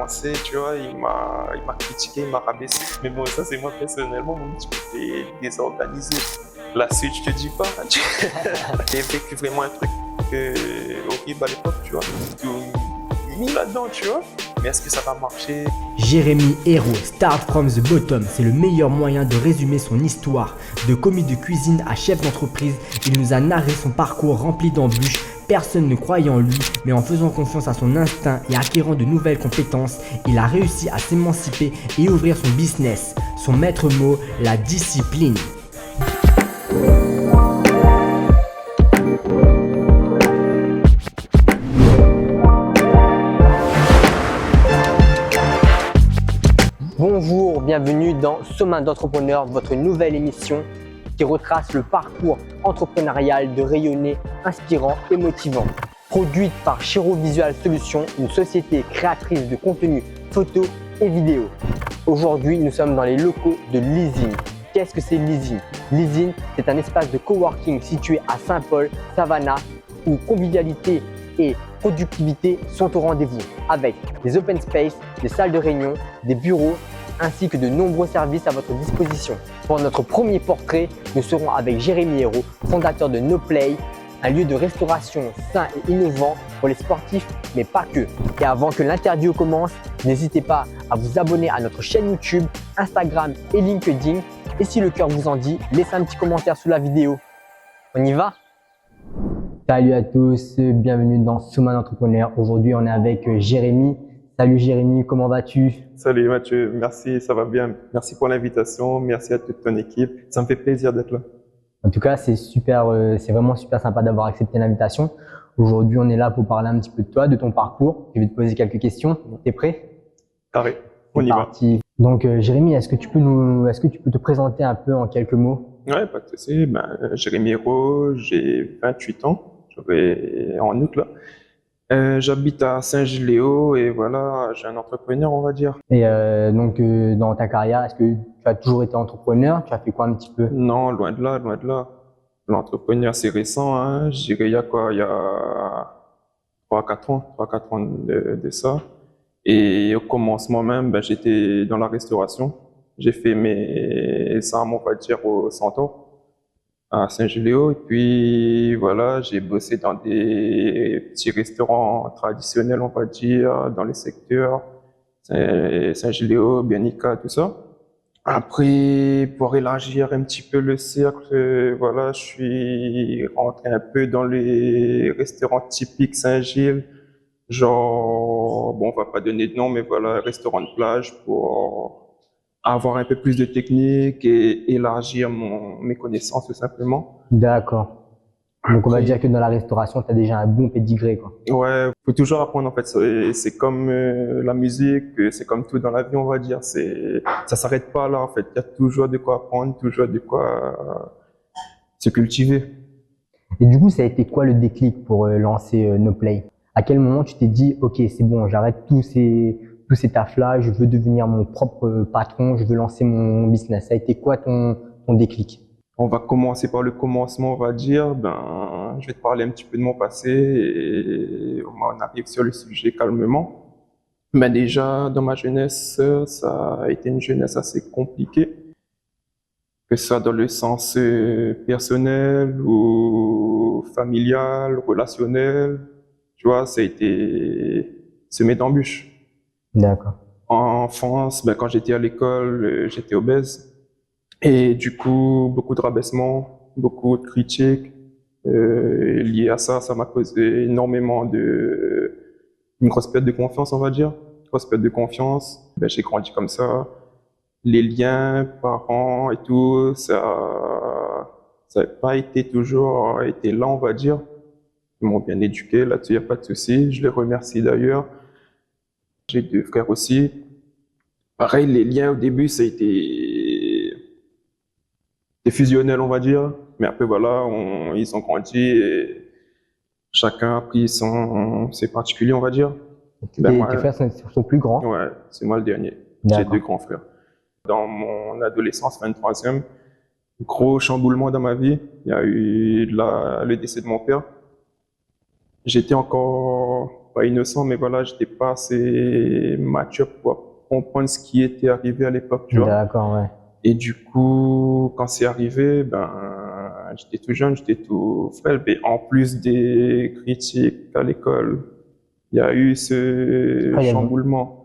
commencé, tu vois, il m'a critiqué, il m'a rabaissé. Mais bon, ça, c'est moi personnellement, mon petit côté désorganisé. La suite, je te dis pas. J'ai vécu vraiment un truc horrible à l'époque, tu vois. Tout mis là-dedans, tu vois. Mais est-ce que ça va marcher? Jérémy Hérault, Start from the Bottom, c'est le meilleur moyen de résumer son histoire. De commis de cuisine à chef d'entreprise, il nous a narré son parcours rempli d'embûches. Personne ne croyait en lui, mais en faisant confiance à son instinct et acquérant de nouvelles compétences, il a réussi à s'émanciper et ouvrir son business. Son maître mot, la discipline. Bonjour, bienvenue dans Sommin d'entrepreneur, votre nouvelle émission qui retrace le parcours entrepreneurial de Rayonné, inspirant et motivant. Produite par Chiro Visual Solutions, une société créatrice de contenu photo et vidéo. Aujourd'hui, nous sommes dans les locaux de l'Isine. Qu'est-ce que c'est l'Isine? L'Isine, c'est un espace de coworking situé à Saint-Paul, Savannah, où convivialité et productivité sont au rendez-vous, avec des open space, des salles de réunion, des bureaux, ainsi que de nombreux services à votre disposition. Pour notre premier portrait, nous serons avec Jérémy Hérault, fondateur de NoPlay, un lieu de restauration sain et innovant pour les sportifs, mais pas que. Et avant que l'interview commence, n'hésitez pas à vous abonner à notre chaîne YouTube, Instagram et LinkedIn. Et si le cœur vous en dit, laissez un petit commentaire sous la vidéo. On y va? Salut à tous, bienvenue dans Sommin d'entrepreneur. Aujourd'hui, on est avec Jérémy. Salut Jérémy, comment vas-tu? Salut Mathieu, merci, ça va bien. Merci pour l'invitation, merci à toute ton équipe. Ça me fait plaisir d'être là. En tout cas, c'est super, c'est vraiment super sympa d'avoir accepté l'invitation. Aujourd'hui, on est là pour parler un petit peu de toi, de ton parcours. Je vais te poser quelques questions. T'es prêt? Carré, on y va. Donc Jérémy, est-ce que tu peux te présenter un peu en quelques mots? Ouais, pas de souci. Jérémy Hérault, j'ai 28 ans. J'aurai en août là. J'habite à Saint-Gilles-Léo et voilà, j'ai un entrepreneur, on va dire. Et donc dans ta carrière, est-ce que tu as toujours été entrepreneur? Tu as fait quoi un petit peu? Non, loin de là, loin de là. L'entrepreneuriat, c'est récent, hein. Je dirais, il y a quoi? Il y a 3-4 ans de ça. Et au commencement même, j'étais dans la restauration. J'ai fait mes armes, on va dire, au Centaure, à Saint-Gilles-Léo. Et puis, voilà, j'ai bossé dans des petits restaurants traditionnels, on va dire, dans les secteurs Saint-Gilles-Léo, Bianica, tout ça. Après, pour élargir un petit peu le cercle, voilà, je suis rentré un peu dans les restaurants typiques Saint-Gilles, genre, bon, on va pas donner de nom, mais voilà, restaurant de plage pour avoir un peu plus de technique et élargir mes connaissances tout simplement. D'accord. Donc on va dire que dans la restauration, tu as déjà un bon pédigré, quoi. Ouais, faut toujours apprendre en fait. C'est comme la musique, c'est comme tout dans la vie, on va dire. Ça s'arrête pas là en fait. Il y a toujours de quoi apprendre, toujours de quoi se cultiver. Et du coup, ça a été quoi le déclic pour lancer NoPlay? À quel moment tu t'es dit, ok, c'est bon, j'arrête tous ces tafs-là, je veux devenir mon propre patron, je veux lancer mon business. Ça a été quoi ton déclic? On va commencer par le commencement, on va dire. Je vais te parler un petit peu de mon passé et on arrive sur le sujet calmement. Déjà, dans ma jeunesse, ça a été une jeunesse assez compliquée, que ça dans le sens personnel ou familial, relationnel. Tu vois, ça a été semé d'embûches. D'accord. En France, quand j'étais à l'école, j'étais obèse. Et du coup, beaucoup de rabaissements, beaucoup de critiques liées à ça. Ça m'a causé énormément une grosse perte de confiance, on va dire. Grosse perte de confiance. J'ai grandi comme ça. Les liens, parents et tout, ça n'a pas été toujours été là, on va dire. Ils m'ont bien éduqué, là-dessus, il n'y a pas de souci. Je les remercie d'ailleurs. J'ai 2 frères aussi. Pareil, les liens au début, ça a été fusionnel, on va dire. Mais après, voilà, ils ont grandi et chacun a pris ses particuliers, on va dire. Tes frères sont plus grands? Ouais, c'est moi le dernier. J'ai 2 grands frères. Dans mon adolescence, 23e, gros chamboulement dans ma vie. Il y a eu le décès de mon père. J'étais encore pas innocent, mais voilà, j'étais pas assez mature pour comprendre ce qui était arrivé à l'époque, tu vois. D'accord, ouais. Et du coup, quand c'est arrivé, ben, j'étais tout jeune, j'étais tout frêle. Mais en plus des critiques à l'école, il y a eu ce Ouais, il y a chamboulement.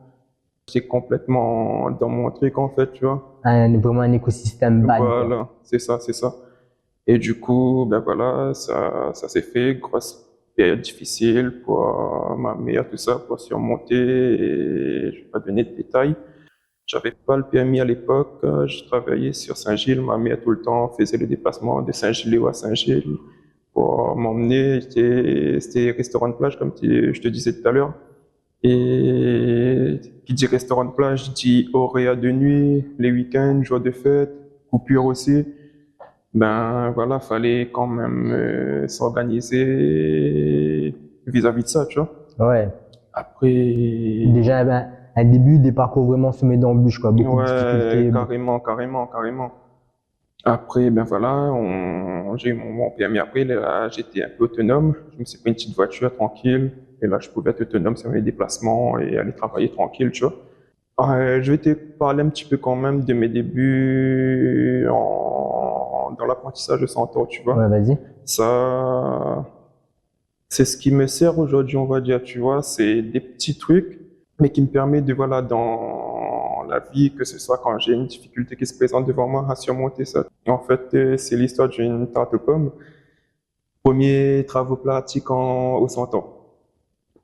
J'étais complètement dans mon truc, en fait, tu vois. vraiment un écosystème bad, quoi. Voilà, c'est ça, c'est ça. Et du coup, ben voilà, ça s'est fait. Grosse période difficile pour ma mère, tout ça, pour surmonter. Et je vais pas donner de détails. J'avais pas le permis à l'époque. Je travaillais sur Saint-Gilles. Ma mère, tout le temps, faisait le déplacement de Saint-Gilles à Saint-Gilles pour m'emmener. C'était restaurant de plage, comme je te disais tout à l'heure. Et qui dit restaurant de plage dit horaires de nuit, les week-ends, jours de fête, coupure aussi. Ben voilà, fallait quand même s'organiser vis-à-vis de ça, tu vois. Ouais. Après, Déjà, ben, un début, des parcours vraiment semés d'embûches, quoi. Beaucoup de ouais, difficultés. carrément. Après, ben voilà, j'ai eu mon permis après, là, j'étais un peu autonome. Je me suis pris une petite voiture tranquille. Et là, je pouvais être autonome sur mes déplacements et aller travailler tranquille, tu vois. Je vais te parler un petit peu quand même de mes débuts dans l'apprentissage de Centaure, tu vois. Ouais, vas-y. Ça, c'est ce qui me sert aujourd'hui, on va dire, tu vois. C'est des petits trucs, mais qui me permettent de, voilà, dans la vie, que ce soit quand j'ai une difficulté qui se présente devant moi, à surmonter ça. En fait, c'est l'histoire d'une tarte aux pommes. Premier travaux pratiques au Centaure.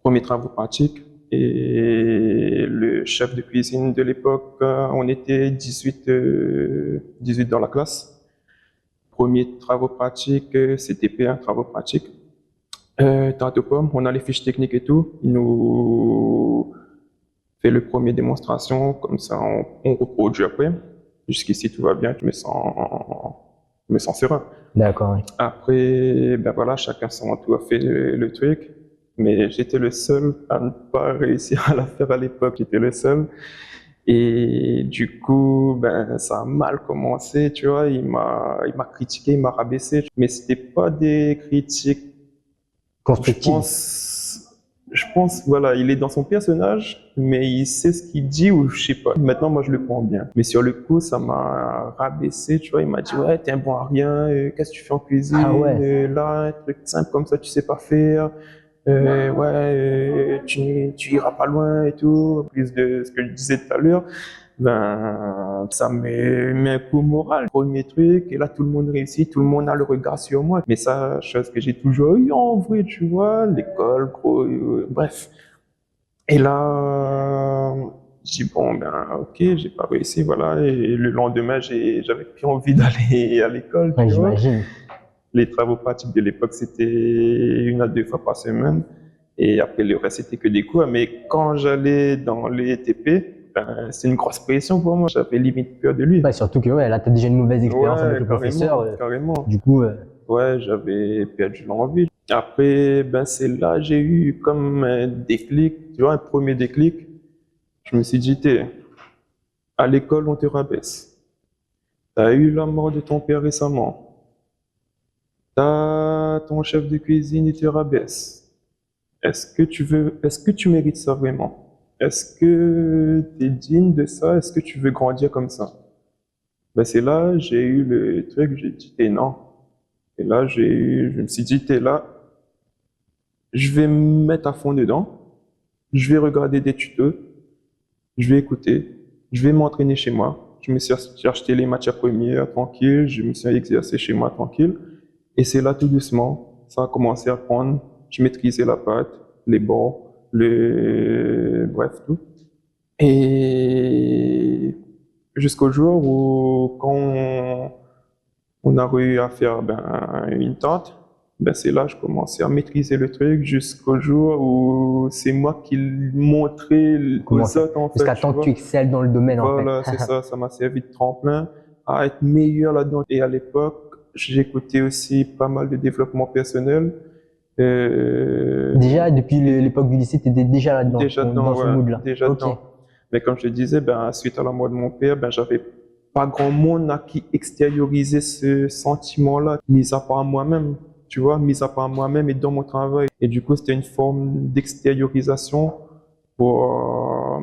Premier travaux pratiques. Et le chef de cuisine de l'époque, on était 18 dans la classe. Premier travaux pratiques, CTP1, travaux pratiques. Tarte aux pommes, on a les fiches techniques et tout. Il nous fait le premier démonstration, comme ça on reproduit après. Jusqu'ici tout va bien, je me sens serein. D'accord, ouais. Après, ben voilà, chacun son tour a fait le truc. Mais j'étais le seul à ne pas réussir à la faire à l'époque. J'étais le seul. Et du coup, ben, ça a mal commencé, tu vois. Il m'a critiqué, il m'a rabaissé. Mais c'était pas des critiques. Je Constructive. pense, voilà, il est dans son personnage, mais il sait ce qu'il dit ou je sais pas. Maintenant, moi, je le prends bien. Mais sur le coup, ça m'a rabaissé, tu vois. Il m'a dit, ouais, t'es un bon à rien, qu'est-ce que tu fais en cuisine? Ah ouais. Là, un truc simple comme ça, tu sais pas faire. Ouais, tu iras pas loin et tout. En plus de ce que je disais tout à l'heure, ben, ça me met un coup au moral. Premier truc, et là, tout le monde réussit, tout le monde a le regard sur moi. Mais ça, chose que j'ai toujours eu en vrai, tu vois, l'école, gros, bref. Et là, j'ai dit, bon, ben, ok, j'ai pas réussi, voilà. Et le lendemain, j'avais plus envie d'aller à l'école, Ouais, tu vois. j'imagine. Les travaux pratiques de l'époque, c'était 1 à 2 fois par semaine. Et après, le reste, c'était que des cours. Mais quand j'allais dans les TP, ben, c'est une grosse pression pour moi. J'avais limite peur de lui. Ouais, surtout que ouais, là, tu as déjà une mauvaise expérience avec Ouais, le professeur. carrément. Du coup, Ouais, j'avais perdu l'envie. Après, ben, c'est là j'ai eu comme un déclic, tu vois, un premier déclic. Je me suis dit, à l'école, on te rabaisse. Tu as eu la mort de ton père récemment. T'as ton chef de cuisine, il te rabaisse. Est-ce que tu mérites ça vraiment? Est-ce que tu es digne de ça? Est-ce que tu veux grandir comme ça? Ben, c'est là, j'ai eu le truc, j'ai dit, non. Et là, je me suis dit, là, je vais me mettre à fond dedans. Je vais regarder des tutos. Je vais écouter. Je vais m'entraîner chez moi. Je me suis acheté les matières premières tranquille. Je me suis exercé chez moi tranquille. Et c'est là, tout doucement, ça a commencé à prendre. Je maîtrisais la pâte, les bords, bref, tout. Et jusqu'au jour où, quand on a eu à faire ben, une tarte, ben, c'est là que je commençais à maîtriser le truc jusqu'au jour où c'est moi qui le montrais aux autres, en fait. jusqu'à temps que tu excelles dans le domaine, en fait. Voilà, c'est ça, ça m'a servi de tremplin à être meilleur là-dedans. Et à l'époque, j'écoutais aussi pas mal de développement personnel. Déjà, depuis l'époque du lycée, tu étais déjà là-dedans, Déjà dedans, dans ce ouais, mood-là. déjà Ok. dedans. Mais comme je te disais, ben, suite à la mort de mon père, ben, j'avais pas grand monde à qui extérioriser ce sentiment-là, mis à part moi-même. tu vois, mis à part moi-même et dans mon travail. Et du coup, c'était une forme d'extériorisation pour, euh,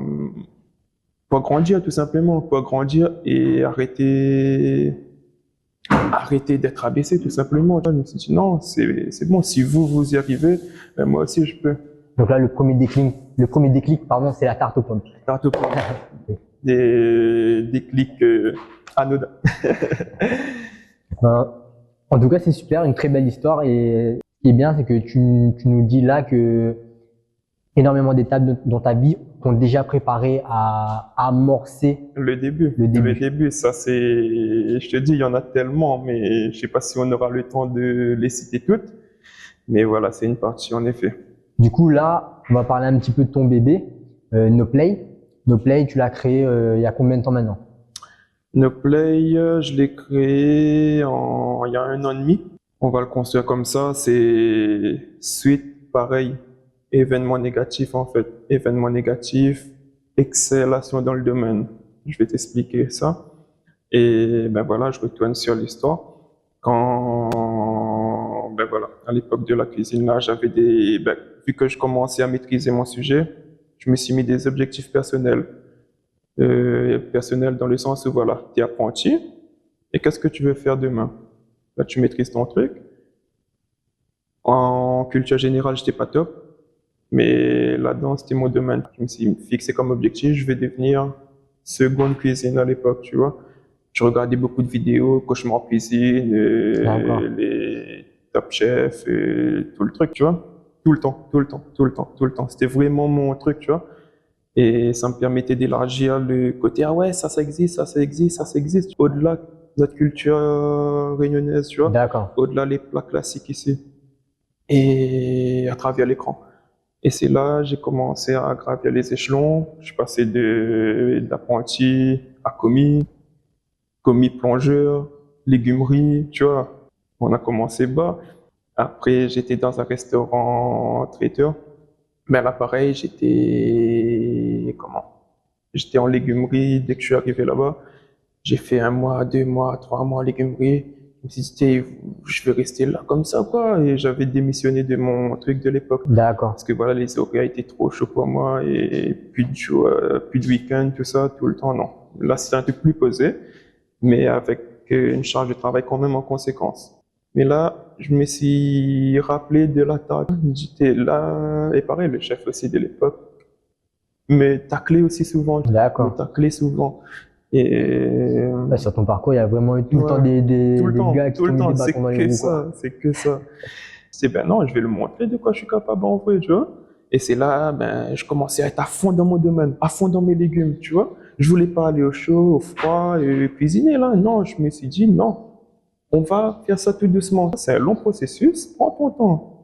pour grandir, tout simplement, pour grandir et arrêter d'être abaissé, tout simplement. Je me suis dit, non, c'est bon, si vous y arrivez, ben moi aussi je peux. Donc là, le premier déclic, pardon, c'est la tarte aux pommes. Tarte aux pommes. Des clics anodins. Ben, en tout cas, c'est super, une très belle histoire. Et ce qui est bien, c'est que tu nous dis là que énormément d'étapes dans ta vie t'ont déjà préparé à amorcer Le début. le début. Le début, ça c'est, je te dis, il y en a tellement, mais je sais pas si on aura le temps de les citer toutes. Mais voilà, c'est une partie en effet. Du coup, là, on va parler un petit peu de ton bébé, NoPlay. NoPlay, tu l'as créé il y a combien de temps maintenant? NoPlay, je l'ai créé il y a 1 an et demi. On va le construire comme ça. C'est suite, pareil, événement négatif en fait. Événement négatif, excellation dans le domaine. Je vais t'expliquer ça. Et ben voilà, je retourne sur l'histoire. Ben voilà, à l'époque de la cuisine, là, vu que je commençais à maîtriser mon sujet, je me suis mis des objectifs personnels. Personnels dans le sens où voilà, tu es apprenti, et qu'est-ce que tu veux faire demain? Là, tu maîtrises ton truc. En culture générale, j'étais pas top, mais là-dedans, c'était mon domaine. Je me suis fixé comme objectif, je vais devenir seconde cuisine à l'époque, tu vois. Je regardais beaucoup de vidéos, cauchemar cuisine, les Top Chef, tout le truc, tu vois. Tout le temps, tout le temps, tout le temps, tout le temps. C'était vraiment mon truc, tu vois. Et ça me permettait d'élargir le côté, ah ouais, ça existe, ça existe, ça existe. Au-delà de notre culture réunionnaise, tu vois. D'accord. Au-delà les plats classiques ici. Et à travers l'écran. Et c'est là j'ai commencé à gravir les échelons. Je suis passé d'apprenti à commis plongeur, légumerie, tu vois. On a commencé bas. Après, j'étais dans un restaurant traiteur. Mais là, pareil, J'étais en légumerie dès que je suis arrivé là-bas. J'ai fait 1 mois, 2 mois, 3 mois en légumerie. Je me suis dit, je vais rester là comme ça, quoi. Et j'avais démissionné de mon truc de l'époque. D'accord. Parce que voilà, les horaires étaient trop chauds pour moi et plus de week-end, tout ça, tout le temps, non. Là, c'était un truc plus posé, mais avec une charge de travail quand même en conséquence. Mais là, je me suis rappelé de la table. J'étais là, et pareil, le chef aussi de l'époque me taclait aussi souvent. Me D'accord. taclait souvent. Et Là, sur ton parcours, il y a vraiment eu tout le temps des gars qui tout t'ont le mis temps, des bâtons dans les roues, quoi. c'est que ça. C'est ben non, je vais le montrer de quoi je suis capable en vrai, tu vois. Et c'est là, ben, je commençais à être à fond dans mon domaine, à fond dans mes légumes, tu vois. Je voulais pas aller au chaud, au froid, et cuisiner là. Non, je me suis dit non, on va faire ça tout doucement. C'est un long processus, prends ton temps.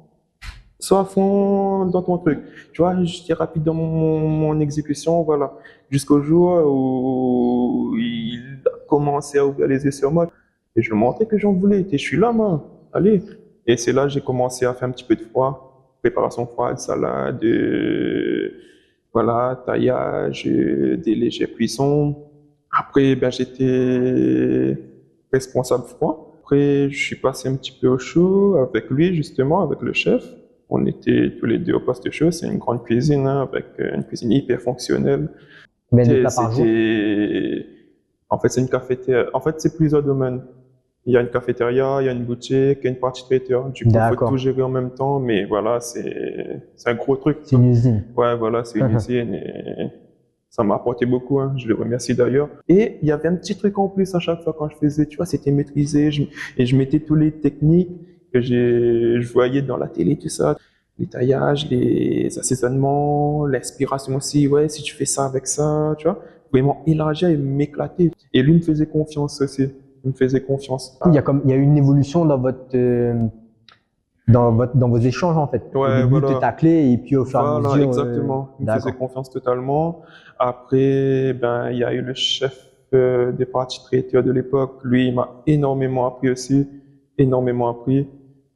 Sois à fond dans ton truc. Tu vois, j'étais rapide dans mon exécution, voilà. Jusqu'au jour où il a commencé à ouvrir les yeux sur moi. Et je lui montrais que j'en voulais. Et je suis là, moi. Allez. Et c'est là que j'ai commencé à faire un petit peu de froid. Préparation froide, salade, voilà, taillage, des légers cuissons. Après, ben, j'étais responsable froid. Après, je suis passé un petit peu au chaud avec lui, justement, avec le chef. On était tous les deux au poste chaud. C'est une grande cuisine, hein, avec une cuisine hyper fonctionnelle. Combien de plats par jour? En fait, c'est une cafétéria. En fait, c'est plusieurs domaines. Il y a une cafétéria, il y a une boutique, il y a une partie traiteur. Du coup, il faut tout gérer en même temps, mais voilà, c'est un gros truc. C'est une usine. Ouais, voilà, c'est une usine et ça m'a apporté beaucoup, hein. Je le remercie d'ailleurs. Et il y avait un petit truc en plus à chaque fois quand je faisais, tu vois, c'était maîtrisé et je mettais tous les techniques que je voyais dans la télé, tout ça. Les taillages, les assaisonnements, l'inspiration aussi, ouais, si tu fais ça avec ça, tu vois, vraiment élargir et m'éclater. Et lui me faisait confiance aussi. Il me faisait confiance. Il y a eu une évolution dans dans vos échanges en fait. Ouais, au début, voilà. te tacler et puis au fur et à mesure. Exactement. Il me faisait confiance totalement. Après, ben, il y a eu le chef des parties traiteurs de l'époque. Lui, il m'a énormément appris aussi. Énormément appris.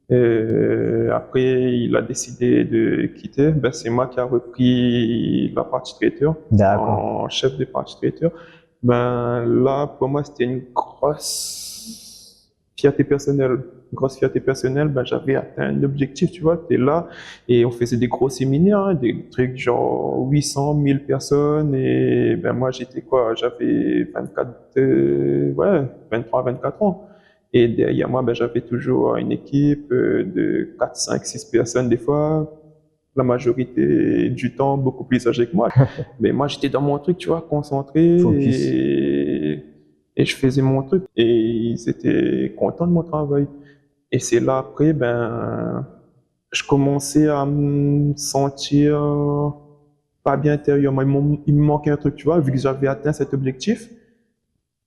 Après, il a décidé de quitter. Ben, c'est moi qui a repris la partie traiteur en chef des parties traiteurs. Ben, là, pour moi, c'était une grosse fierté personnelle. grosse fierté personnelle, ben, j'avais atteint un objectif, tu vois, t'es là, et on faisait des gros séminaires, hein, des trucs genre 800, 1000 personnes, et ben, moi, j'étais quoi, j'avais 24, ouais, 23, 24 ans. Et derrière moi, ben, j'avais toujours une équipe de 4, 5, 6 personnes des fois, la majorité du temps beaucoup plus âgés que moi. Mais moi, j'étais dans mon truc, tu vois, concentré Focus. et je faisais mon truc. Et ils étaient contents de mon travail. Et c'est là après, ben, je commençais à me sentir pas bien intérieurement. Il me manquait un truc, tu vois, vu que j'avais atteint cet objectif,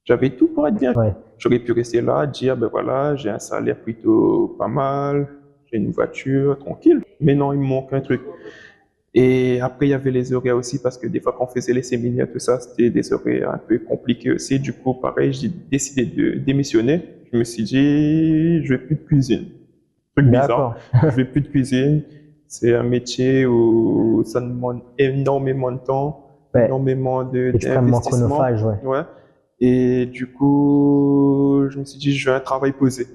j'avais tout pour être bien. Ouais. J'aurais pu rester là, dire, ben voilà, j'ai un salaire plutôt pas mal, j'ai une voiture, tranquille. Mais non, il me manque un truc. Et après, il y avait les horaires aussi, parce que des fois, quand on faisait les séminaires, tout ça, c'était des horaires un peu compliqués aussi. Du coup, pareil, j'ai décidé de démissionner. Je me suis dit, je vais plus de cuisine. Truc bizarre, D'accord. je vais plus de cuisine. C'est un métier où ça demande énormément de temps, Ouais, énormément extrêmement d'investissement. chronophage, ouais. Ouais. Et du coup, je me suis dit, je veux un travail posé.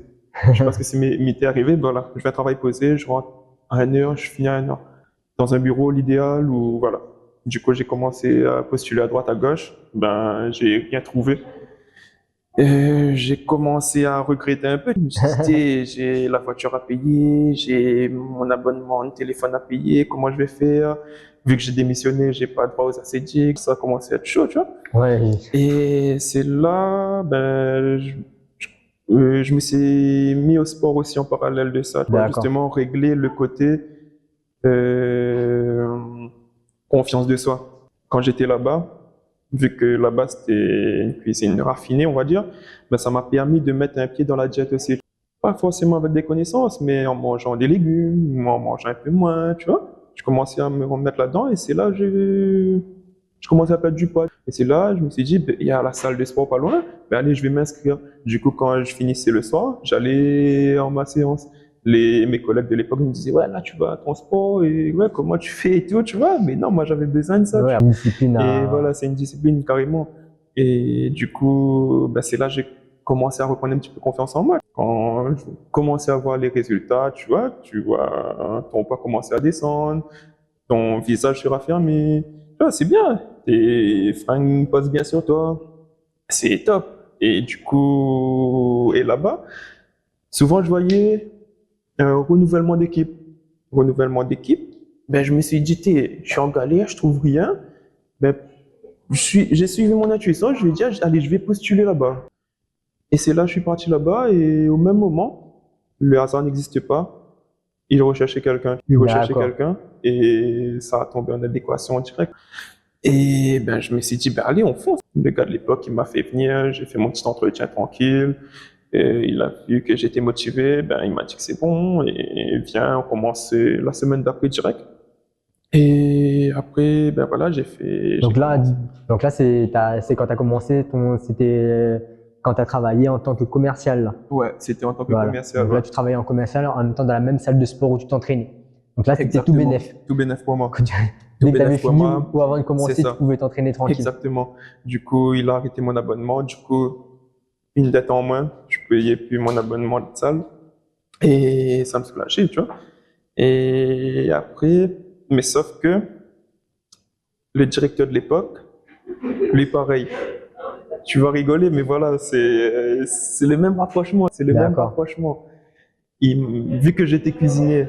Je sais pas ce que c'est m'était arrivé, voilà. Je veux un travail posé, je rentre à 1 heure, je finis à 1 heure dans un bureau, l'idéal, ou voilà. Du coup, j'ai commencé à postuler à droite, à gauche. Ben, j'ai rien trouvé. J'ai commencé à regretter un peu. Je me suis dit, j'ai la voiture à payer, j'ai mon abonnement de téléphone à payer, comment je vais faire? Vu que j'ai démissionné, j'ai pas droit aux ACDIC, ça a commencé à être chaud, tu vois. Ouais, Et c'est là, ben, je me suis mis au sport aussi en parallèle de ça, pour d'accord. justement régler le côté euh, confiance de soi. Quand j'étais là-bas, vu que là-bas c'était une cuisine raffinée, on va dire, ben, ça m'a permis de mettre un pied dans la diète aussi. Pas forcément avec des connaissances, mais en mangeant des légumes, en mangeant un peu moins, tu vois. Je commençais à me remettre là-dedans et c'est là que je commençais à perdre du poids. Et c'est là, je me suis dit, ben, il y a la salle de sport pas loin, ben, allez, je vais m'inscrire. Du coup, quand je finissais le soir, j'allais en ma séance. Mes collègues de l'époque me disaient, ouais, là, tu vas à ton sport et ouais, comment tu fais et tout, tu vois. Mais non, moi, j'avais besoin de ça, tu Ouais, vois. une discipline Et à... voilà, c'est une discipline carrément. Et du coup, ben, c'est là que j'ai commencé à reprendre un petit peu confiance en moi. Quand je commençais à voir les résultats, tu vois ton poids commencer à descendre, ton visage se raffermir. Tu vois, c'est bien. Tes fringues posent bien sur toi. C'est top. Et du coup, et là-bas, souvent je voyais un renouvellement d'équipe. Renouvellement d'équipe, ben, je me suis dit, je suis en galère, je trouve rien. Ben, j'ai suivi mon intuition, je lui ai dit, allez, je vais postuler là-bas. Et c'est là que je suis parti là-bas et au même moment, le hasard n'existe pas. Il recherchait quelqu'un, il recherchait D'accord. quelqu'un et ça a tombé en adéquation en direct. Et ben, je me suis dit, ben, allez, on fonce. Le gars de l'époque, il m'a fait venir, j'ai fait mon petit entretien tranquille. Et il a vu que j'étais motivé, ben, il m'a dit que c'est bon et viens, on commence la semaine d'après direct. Et après, ben voilà, j'ai Donc là, commencé. donc là c'est quand tu as commencé, c'était quand tu as travaillé en tant que commercial, là. Ouais, c'était en tant que Voilà. commercial, Donc ouais. là, tu travaillais en commercial en même temps dans la même salle de sport où tu t'entraînais. Donc là, c'était tout Exactement. bénef. Tout bénef pour moi. Quand tu- Tout Dès que tu avais bénef pour fini moi, ou avant de c'est commencer, tu ça. pouvais t'entraîner tranquille. Exactement. Du coup, il a arrêté mon abonnement. Du coup, une dette en moins, je payais plus mon abonnement de salle. Et ça me soulageait, tu vois. Et après, mais sauf que le directeur de l'époque, lui pareil. Tu vas rigoler, mais voilà, c'est le même rapprochement. C'est le même D'accord. rapprochement. Vu que j'étais cuisinier,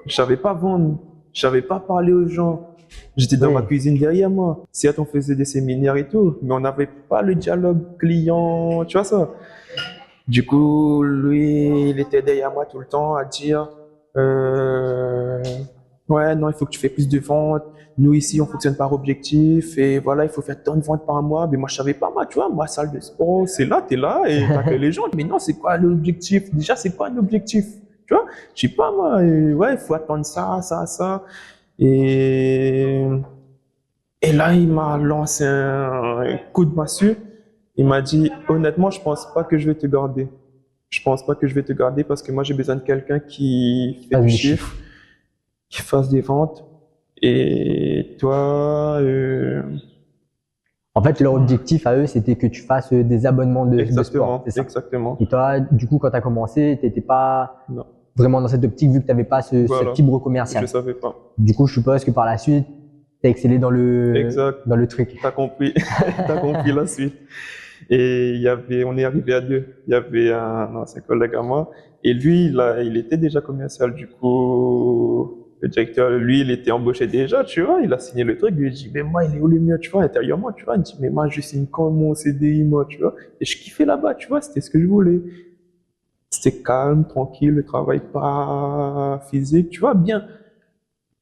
je savais pas vendre, je savais pas parler aux gens. J'étais dans ma Oui. cuisine derrière moi. Certes, on faisait des séminaires et tout, mais on n'avait pas le dialogue client, tu vois ça. Du coup, lui, il était derrière moi tout le temps à dire, euh, ouais, non, il faut que tu fais plus de ventes. Nous, ici, on fonctionne par objectif et voilà, il faut faire tant de ventes par mois. Mais moi, je savais pas, moi, tu vois, moi, salle de sport, c'est là, t'es là et t'accueilles les gens. Mais non, c'est quoi l'objectif? Déjà, c'est quoi un objectif? Tu vois, je sais pas, moi, ouais, il faut attendre ça, ça, ça. Et, et là, il m'a lancé un coup de massue. Il m'a dit, honnêtement, je pense pas que je vais te garder. Je pense pas que je vais te garder parce que moi, j'ai besoin de quelqu'un qui fait Pas du du chiffre, chiffre. qui fasse des ventes. Et toi, En fait, leur objectif à eux, c'était que tu fasses des abonnements de sport, Exactement, c'est ça? exactement. Et toi, du coup, quand tu as commencé, tu n'étais pas Non, vraiment dans cette optique vu que tu n'avais pas cette voilà, fibre je commerciale. savais pas. Du coup, je suppose que par la suite, tu as excellé dans Exact, le truc. t'as compris, t'as compris la suite. Et on est arrivé à deux. Il y avait un ancien collègue à moi, et lui, il était déjà commercial. Du coup, le directeur, lui, il était embauché déjà, tu vois. Il a signé le truc. Lui, il dit, mais moi, il est où le mien, tu vois, intérieurement, tu vois. Il dit, mais moi, je signe quand mon CDI, moi, tu vois. Et je kiffais là-bas, tu vois, c'était ce que je voulais. C'était calme, tranquille, le travail pas physique, tu vois, bien.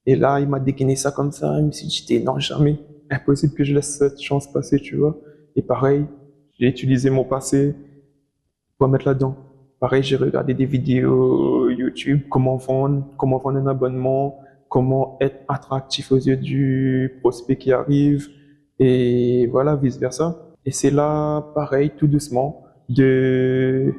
Et là, il m'a décliné ça comme ça. Il me s'est dit, non, jamais. Impossible que je laisse cette chance passer, tu vois. Et pareil, j'ai utilisé mon passé pour mettre là-dedans. Pareil, j'ai regardé des vidéos YouTube, comment vendre un abonnement, comment être attractif aux yeux du prospect qui arrive, et voilà, vice-versa. Et c'est là, pareil, tout doucement, de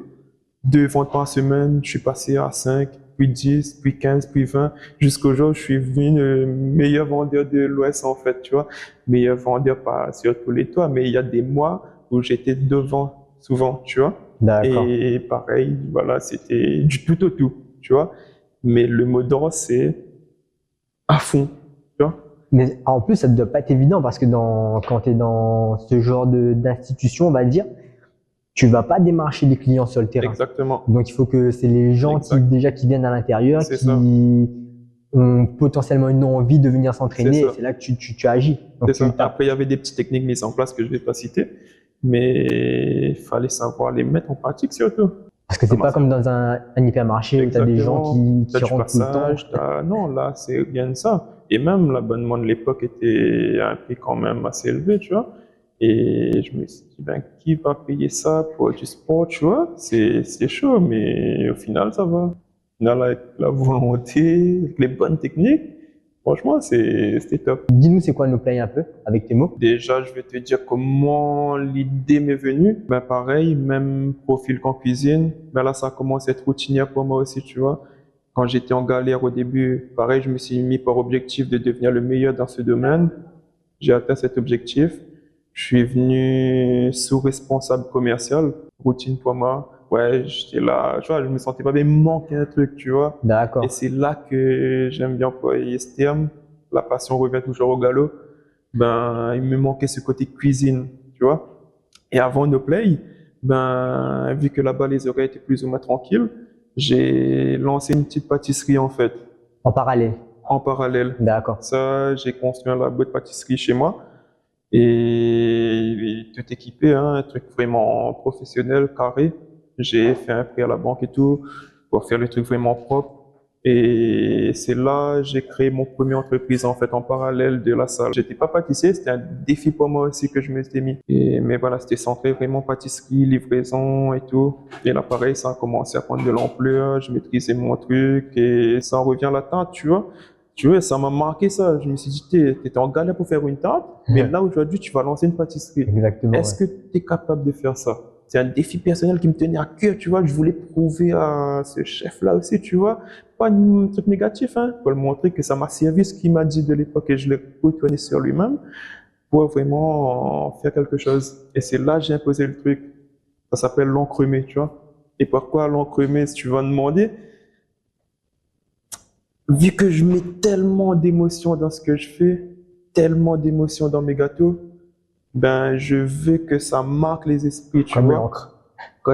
2 ventes par semaine, je suis passé à 5, puis 10, puis 15, puis 20, jusqu'au jour où je suis devenu le meilleur vendeur de l'Ouest, en fait, tu vois. Meilleur vendeur, pas sur tous les toits, mais il y a des mois où j'étais devant, souvent, tu vois. D'accord. Et pareil, voilà, c'était du tout au tout, tu vois. Mais le mot d'ordre, c'est à fond, tu vois. Mais en plus, ça ne doit pas être évident parce que quand tu es dans ce genre d'institution, on va dire, tu vas pas démarcher les clients sur le terrain. Exactement, Donc, il faut que c'est les gens exact. qui viennent à l'intérieur, C'est qui ça. ont potentiellement une envie de venir s'entraîner C'est et ça. c'est là que tu agis. Donc, C'est ça. tu tapes. Après, il y avait des petites techniques mises en place que je vais pas citer, mais il fallait savoir les mettre en pratique surtout. Parce que Ça c'est m'a pas comme dans un hypermarché où tu as des gens Exactement. T'as qui du rentrent tout le temps. passage, non, là, c'est rien de ça. Et même l'abonnement de l'époque était à un prix quand même assez élevé, tu vois. Et je me suis dit, ben, qui va payer ça pour du sport, tu vois? C'est chaud, mais au final, ça va. Au final, avec la volonté, avec les bonnes techniques, franchement, c'était top. Dis-nous, c'est quoi nos plays un peu avec tes mots? Déjà, je vais te dire comment l'idée m'est venue. Ben pareil, même profil qu'en cuisine. Ben là, ça a commencé à être routinière pour moi aussi, tu vois. Quand j'étais en galère au début, pareil, je me suis mis par objectif de devenir le meilleur dans ce domaine. J'ai atteint cet objectif. Je suis venu sous-responsable commercial, routine pour moi. Ouais, j'étais là, tu vois, je me sentais pas bien, il me manquait un truc, tu vois. Et D'accord. c'est là que j'aime bien employer ce terme. La passion revient toujours au galop. Ben, il me manquait ce côté cuisine, tu vois. Et avant No Play, ben, vu que là-bas les horaires étaient plus ou moins tranquilles, j'ai lancé une petite pâtisserie en fait, En parallèle. en parallèle. D'accord. Ça, j'ai construit un labo de pâtisserie chez moi et tout équipé, hein, un truc vraiment professionnel, carré. J'ai fait un prêt à la banque et tout pour faire le truc vraiment propre. Et c'est là j'ai créé mon premier entreprise en fait en parallèle de la salle. J'étais pas pâtissier, c'était un défi pour moi aussi que je m'étais mis. Mais voilà, c'était centré vraiment pâtisserie, livraison et tout. Et là pareil, ça a commencé à prendre de l'ampleur, je maîtrisais mon truc et ça en revient à la tarte, tu vois. Tu vois, ça m'a marqué ça. Je me suis dit, t'étais en galère pour faire une tarte, mais là aujourd'hui tu vas lancer une pâtisserie. Exactement. Est-ce que tu es capable de faire ça? C'est un défi personnel qui me tenait à cœur, tu vois. Je voulais prouver à ce chef-là aussi, tu vois. Pas un truc négatif, hein. Pour lui montrer que ça m'a servi ce qu'il m'a dit de l'époque et je l'ai retourné sur lui-même pour vraiment faire quelque chose. Et c'est là que j'ai imposé le truc. Ça s'appelle l'encremé, tu vois. Et pourquoi l'encremé, si tu vas me demander? Vu que je mets tellement d'émotions dans ce que je fais, tellement d'émotions dans mes gâteaux, ben, je veux que ça marque les esprits, tu Comme vois. l'encre.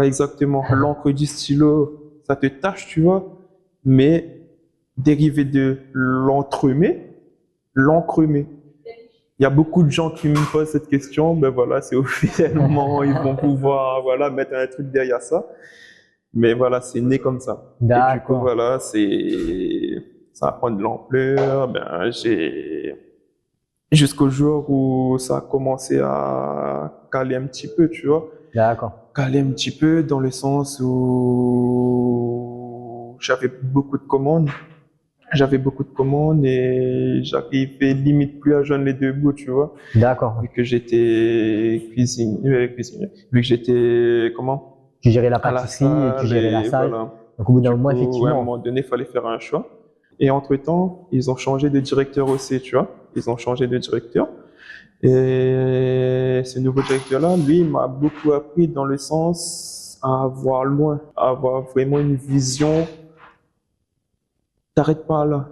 Exactement. L'encre du stylo, ça te tâche, tu vois. Mais dérivé de l'entremets, l'encremé. Il y a beaucoup de gens qui me posent cette question, ben voilà, c'est officiellement, ils vont pouvoir, voilà, mettre un truc derrière ça. Mais voilà, c'est né comme ça. Et du coup, D'accord. voilà, ça prend de l'ampleur, ben, jusqu'au jour où ça a commencé à caler un petit peu, tu vois. D'accord. Caler un petit peu dans le sens où j'avais beaucoup de commandes. J'avais beaucoup de commandes et j'arrivais limite plus à joindre les deux bouts, tu vois. D'accord. Vu que j'étais cuisinier, vu que j'étais, comment? Tu gérais la À la pâtisserie et tu salle gérais la et salle. voilà. Donc, au bout d'un Du moment, coup, à un effectivement. moment donné, il fallait faire un choix. Et entre-temps, ils ont changé de directeur aussi, tu vois. Ils ont changé de directeur. Et ce nouveau directeur-là, lui, il m'a beaucoup appris dans le sens à voir loin, à avoir vraiment une vision. T'arrêtes pas là.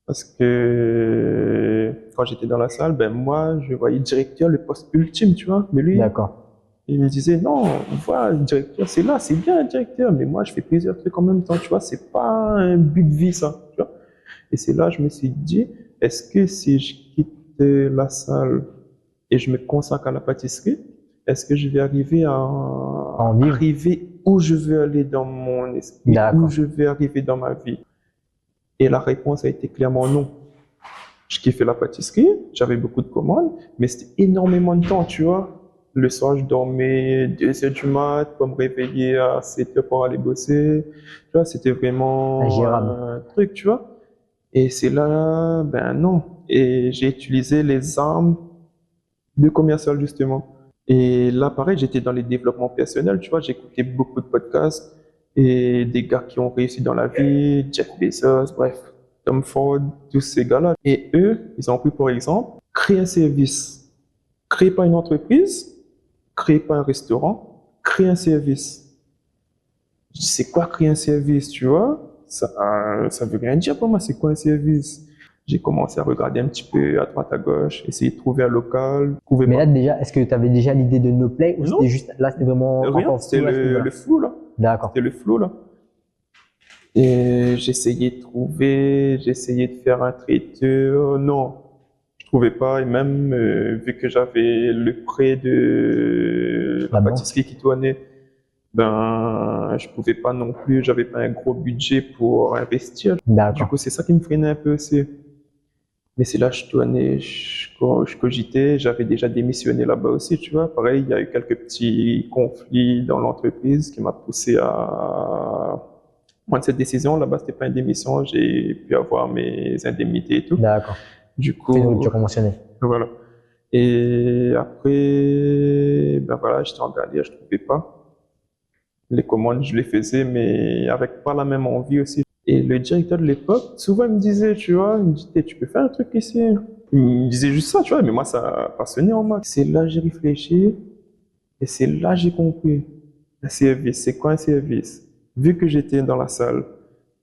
Parce que quand j'étais dans la salle, ben moi, je voyais directeur, le poste ultime, tu vois. Mais lui, D'accord. il me disait, non, voilà, le directeur, c'est là, c'est bien, le directeur, mais moi, je fais plusieurs trucs en même temps, tu vois, c'est pas un but de vie, ça, tu vois. Et c'est là, je me suis dit, est-ce que si je quitte la salle et je me consacre à la pâtisserie, est-ce que je vais arriver à En vivre. arriver où je veux aller dans mon esprit, où D'accord. je veux arriver dans ma vie? Et la réponse a été clairement non. Je kiffais la pâtisserie, j'avais beaucoup de commandes, mais c'était énormément de temps, tu vois. Le soir, je dormais 2 heures du mat pour me réveiller à 7 heures pour aller bosser. Tu vois, c'était vraiment Ingérable. un truc, tu vois. Et c'est là, ben non. Et j'ai utilisé les armes de commercial, justement. Et là, pareil, j'étais dans les développements personnels, tu vois. J'écoutais beaucoup de podcasts et des gars qui ont réussi dans la vie, Jeff Bezos, bref, Tom Ford, tous ces gars-là. Et eux, ils ont pris pour exemple, créer un service. Créez pas une entreprise, créez pas un restaurant, créez un service. Je dis, c'est quoi créer un service, tu vois? Ça veut rien dire pour moi, c'est quoi un service? J'ai commencé à regarder un petit peu à droite, à gauche, essayer de trouver un local, trouver Mais pas. là, déjà, est-ce que tu avais déjà l'idée de No Play ou Non. c'était juste, là, c'était vraiment Rien, encore c'était flou à ce niveau-là? le flou, là. D'accord. C'était le flou, là. Et j'essayais de trouver, j'essayais de faire un traiteur, non, je trouvais pas. Et même vu que j'avais le prêt de la La banque. pâtisserie qui tournait, ben je pouvais pas non plus, j'avais pas un gros budget pour investir. Du D'accord. coup, c'est ça qui me freinait un peu aussi. Mais c'est là, je tournais, je cogitais, j'avais déjà démissionné là-bas aussi, tu vois. Pareil, il y a eu quelques petits conflits dans l'entreprise qui m'a poussé à prendre cette décision. Là-bas, c'était pas une démission, j'ai pu avoir mes indemnités et tout. D'accord. Du Fait une coup, rupture conventionnelle. voilà. Et après, ben voilà, j'étais en galère, je trouvais pas. Les commandes, je les faisais, mais avec pas la même envie aussi. Et le directeur de l'époque, souvent, il me disait, tu vois, il me disait, tu peux faire un truc ici. Il me disait juste ça, tu vois, mais moi, ça a passionné en moi. C'est là que j'ai réfléchi et c'est là que j'ai compris. Un service, c'est quoi un service? Vu que j'étais dans la salle,